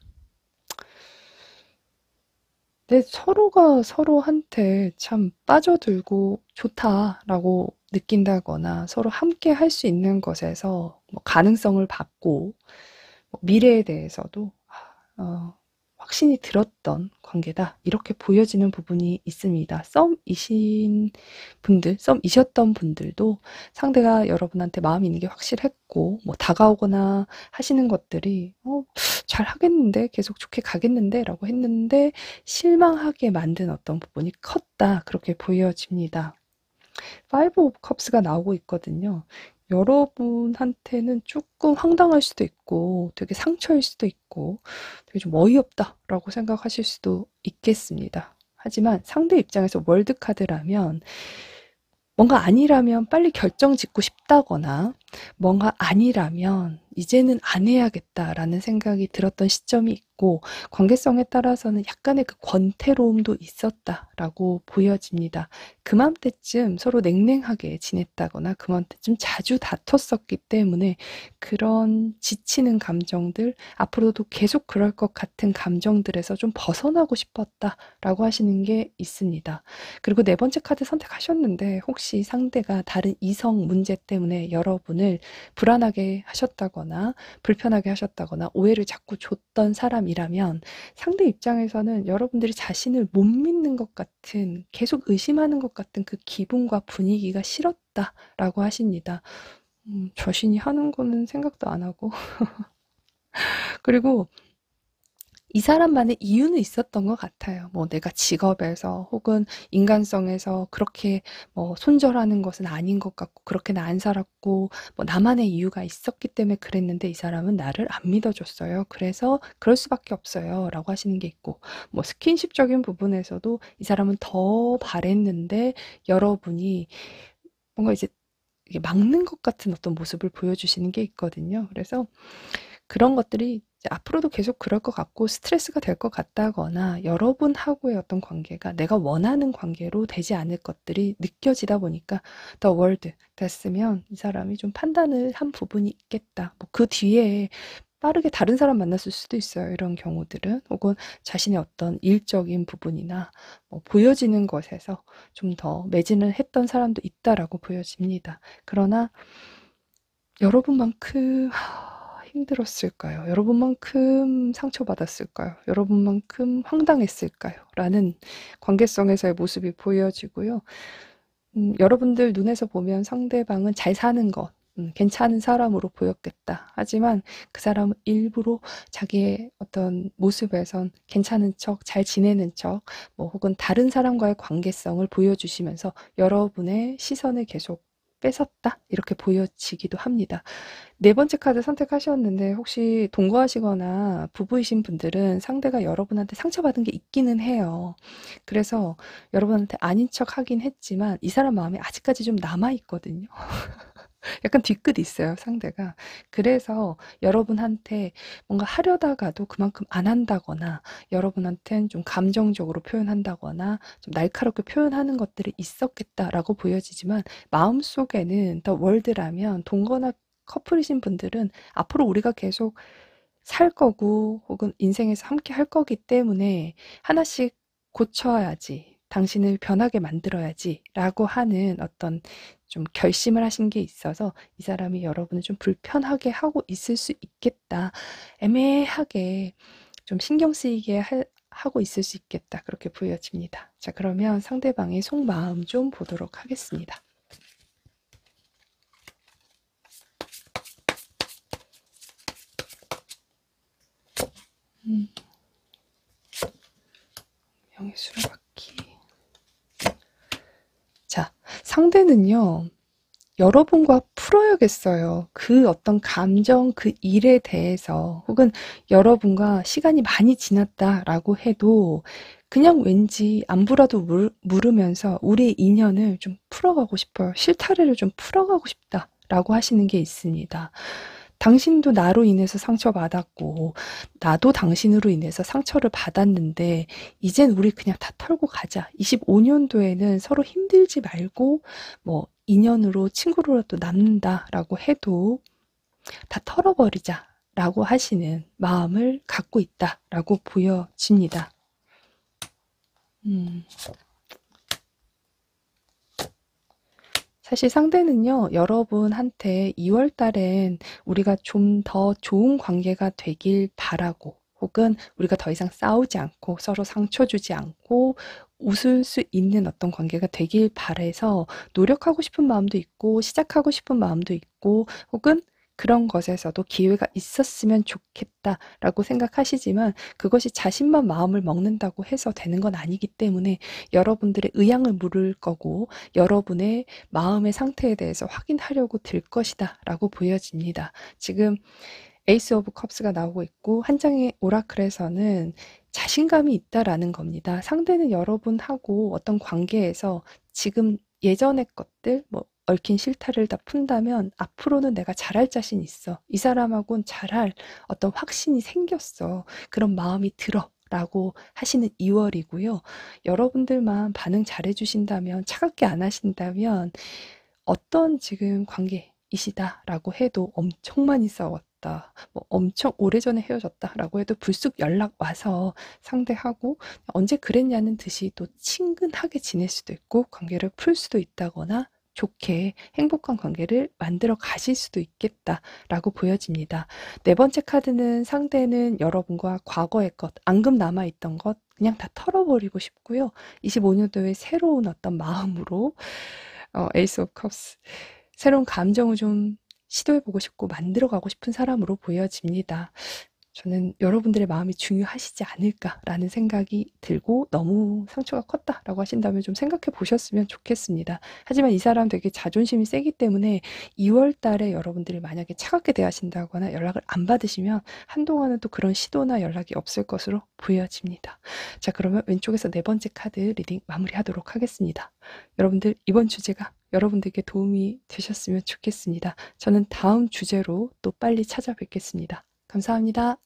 네, 서로가 서로한테 참 빠져들고 좋다라고 느낀다거나 서로 함께 할 수 있는 것에서 뭐 가능성을 받고 뭐 미래에 대해서도 확신이 들었던 관계다. 이렇게 보여지는 부분이 있습니다. 썸이셨던 분들도 상대가 여러분한테 마음이 있는 게 확실했고, 뭐 다가오거나 하시는 것들이 잘 하겠는데, 계속 좋게 가겠는데, 라고 했는데 실망하게 만든 어떤 부분이 컸다. 그렇게 보여집니다. 파이브 오브 컵스가 나오고 있거든요. 여러분한테는 조금 황당할 수도 있고 되게 상처일 수도 있고 되게 좀 어이없다라고 생각하실 수도 있겠습니다. 하지만 상대 입장에서 월드카드라면 뭔가 아니라면 빨리 결정 짓고 싶다거나 뭔가 아니라면 이제는 안 해야겠다라는 생각이 들었던 시점이 있고 관계성에 따라서는 약간의 그 권태로움도 있었다라고 보여집니다. 그맘때쯤 서로 냉랭하게 지냈다거나 그맘때쯤 자주 다퉜었기 때문에 그런 지치는 감정들, 앞으로도 계속 그럴 것 같은 감정들에서 좀 벗어나고 싶었다라고 하시는 게 있습니다. 그리고 네 번째 카드 선택하셨는데 혹시 상대가 다른 이성 문제 때문에 여러분을 불안하게 하셨다거나 불편하게 하셨다거나 오해를 자꾸 줬던 사람이라면 상대 입장에서는 여러분들이 자신을 못 믿는 것 같은 계속 의심하는 것 같은 그 기분과 분위기가 싫었다라고 하십니다. 자신이 하는 거는 생각도 안 하고 그리고 이 사람만의 이유는 있었던 것 같아요. 뭐 내가 직업에서 혹은 인간성에서 그렇게 뭐 손절하는 것은 아닌 것 같고 그렇게는 안 살았고 뭐 나만의 이유가 있었기 때문에 그랬는데 이 사람은 나를 안 믿어줬어요. 그래서 그럴 수밖에 없어요. 라고 하시는 게 있고 뭐 스킨십적인 부분에서도 이 사람은 더 바랬는데 여러분이 뭔가 이제 이게 막는 것 같은 어떤 모습을 보여주시는 게 있거든요. 그래서 그런 것들이 이제 앞으로도 계속 그럴 것 같고 스트레스가 될 것 같다거나 여러분하고의 어떤 관계가 내가 원하는 관계로 되지 않을 것들이 느껴지다 보니까 The World 됐으면 이 사람이 좀 판단을 한 부분이 있겠다. 뭐 그 뒤에 빠르게 다른 사람 만났을 수도 있어요. 이런 경우들은 혹은 자신의 어떤 일적인 부분이나 뭐 보여지는 것에서 좀 더 매진을 했던 사람도 있다라고 보여집니다. 그러나 여러분만큼 힘들었을까요? 여러분만큼 상처받았을까요? 여러분만큼 황당했을까요? 라는 관계성에서의 모습이 보여지고요. 여러분들 눈에서 보면 상대방은 잘 사는 것, 괜찮은 사람으로 보였겠다. 하지만 그 사람은 일부러 자기의 어떤 모습에선 괜찮은 척, 잘 지내는 척, 뭐 혹은 다른 사람과의 관계성을 보여주시면서 여러분의 시선을 계속 뺏었다? 이렇게 보여지기도 합니다. 네 번째 카드 선택하셨는데 혹시 동거하시거나 부부이신 분들은 상대가 여러분한테 상처받은 게 있기는 해요. 그래서 여러분한테 아닌 척 하긴 했지만 이 사람 마음에 아직까지 좀 남아있거든요. 약간 뒤끝 있어요, 상대가. 그래서 여러분한테 뭔가 하려다가도 그만큼 안 한다거나 여러분한텐 좀 감정적으로 표현한다거나 좀 날카롭게 표현하는 것들이 있었겠다라고 보여지지만 마음속에는 더 월드라면 동거나 커플이신 분들은 앞으로 우리가 계속 살 거고 혹은 인생에서 함께 할 거기 때문에 하나씩 고쳐야지. 당신을 변하게 만들어야지 라고 하는 어떤 좀 결심을 하신 게 있어서 이 사람이 여러분을 좀 불편하게 하고 있을 수 있겠다. 애매하게 좀 신경 쓰이게 하고 있을 수 있겠다. 그렇게 보여집니다. 자, 그러면 상대방의 속마음 좀 보도록 하겠습니다. 명의 수레바퀴. 자, 상대는요. 여러분과 풀어야겠어요. 그 어떤 감정, 그 일에 대해서 혹은 여러분과 시간이 많이 지났다라고 해도 그냥 왠지 안부라도 물으면서 우리의 인연을 좀 풀어가고 싶어요. 실타래를 좀 풀어가고 싶다라고 하시는 게 있습니다. 당신도 나로 인해서 상처받았고, 나도 당신으로 인해서 상처를 받았는데, 이젠 우리 그냥 다 털고 가자. 25년도에는 서로 힘들지 말고, 뭐, 인연으로 친구로라도 남는다라고 해도 다 털어버리자. 라고 하시는 마음을 갖고 있다라고 보여집니다. 사실 상대는요, 여러분한테 2월 달엔 우리가 좀 더 좋은 관계가 되길 바라고, 혹은 우리가 더 이상 싸우지 않고 서로 상처 주지 않고 웃을 수 있는 어떤 관계가 되길 바라서 노력하고 싶은 마음도 있고, 시작하고 싶은 마음도 있고, 혹은 그런 것에서도 기회가 있었으면 좋겠다라고 생각하시지만 그것이 자신만 마음을 먹는다고 해서 되는 건 아니기 때문에 여러분들의 의향을 물을 거고 여러분의 마음의 상태에 대해서 확인하려고 들 것이다 라고 보여집니다. 지금 에이스 오브 컵스가 나오고 있고 한 장의 오라클에서는 자신감이 있다라는 겁니다. 상대는 여러분하고 어떤 관계에서 지금 예전의 것들, 뭐 얽힌 실타를 다 푼다면 앞으로는 내가 잘할 자신 있어. 이 사람하고는 잘할 어떤 확신이 생겼어. 그런 마음이 들어. 라고 하시는 2월이고요. 여러분들만 반응 잘해 주신다면, 차갑게 안 하신다면 어떤 지금 관계이시다라고 해도 엄청 많이 싸웠다. 뭐 엄청 오래전에 헤어졌다라고 해도 불쑥 연락 와서 상대하고 언제 그랬냐는 듯이 또 친근하게 지낼 수도 있고 관계를 풀 수도 있다거나 좋게 행복한 관계를 만들어 가실 수도 있겠다라고 보여집니다. 네 번째 카드는 상대는 여러분과 과거의 것, 앙금 남아있던 것 그냥 다 털어버리고 싶고요. 25년도에 새로운 어떤 마음으로 에이스 오브 컵스 새로운 감정을 좀 시도해보고 싶고 만들어가고 싶은 사람으로 보여집니다. 저는 여러분들의 마음이 중요하시지 않을까라는 생각이 들고 너무 상처가 컸다라고 하신다면 좀 생각해 보셨으면 좋겠습니다. 하지만 이 사람 되게 자존심이 세기 때문에 2월 달에 여러분들이 만약에 차갑게 대하신다거나 연락을 안 받으시면 한동안은 또 그런 시도나 연락이 없을 것으로 보여집니다. 자, 그러면 왼쪽에서 네 번째 카드 리딩 마무리하도록 하겠습니다. 여러분들 이번 주제가 여러분들께 도움이 되셨으면 좋겠습니다. 저는 다음 주제로 또 빨리 찾아뵙겠습니다. 감사합니다.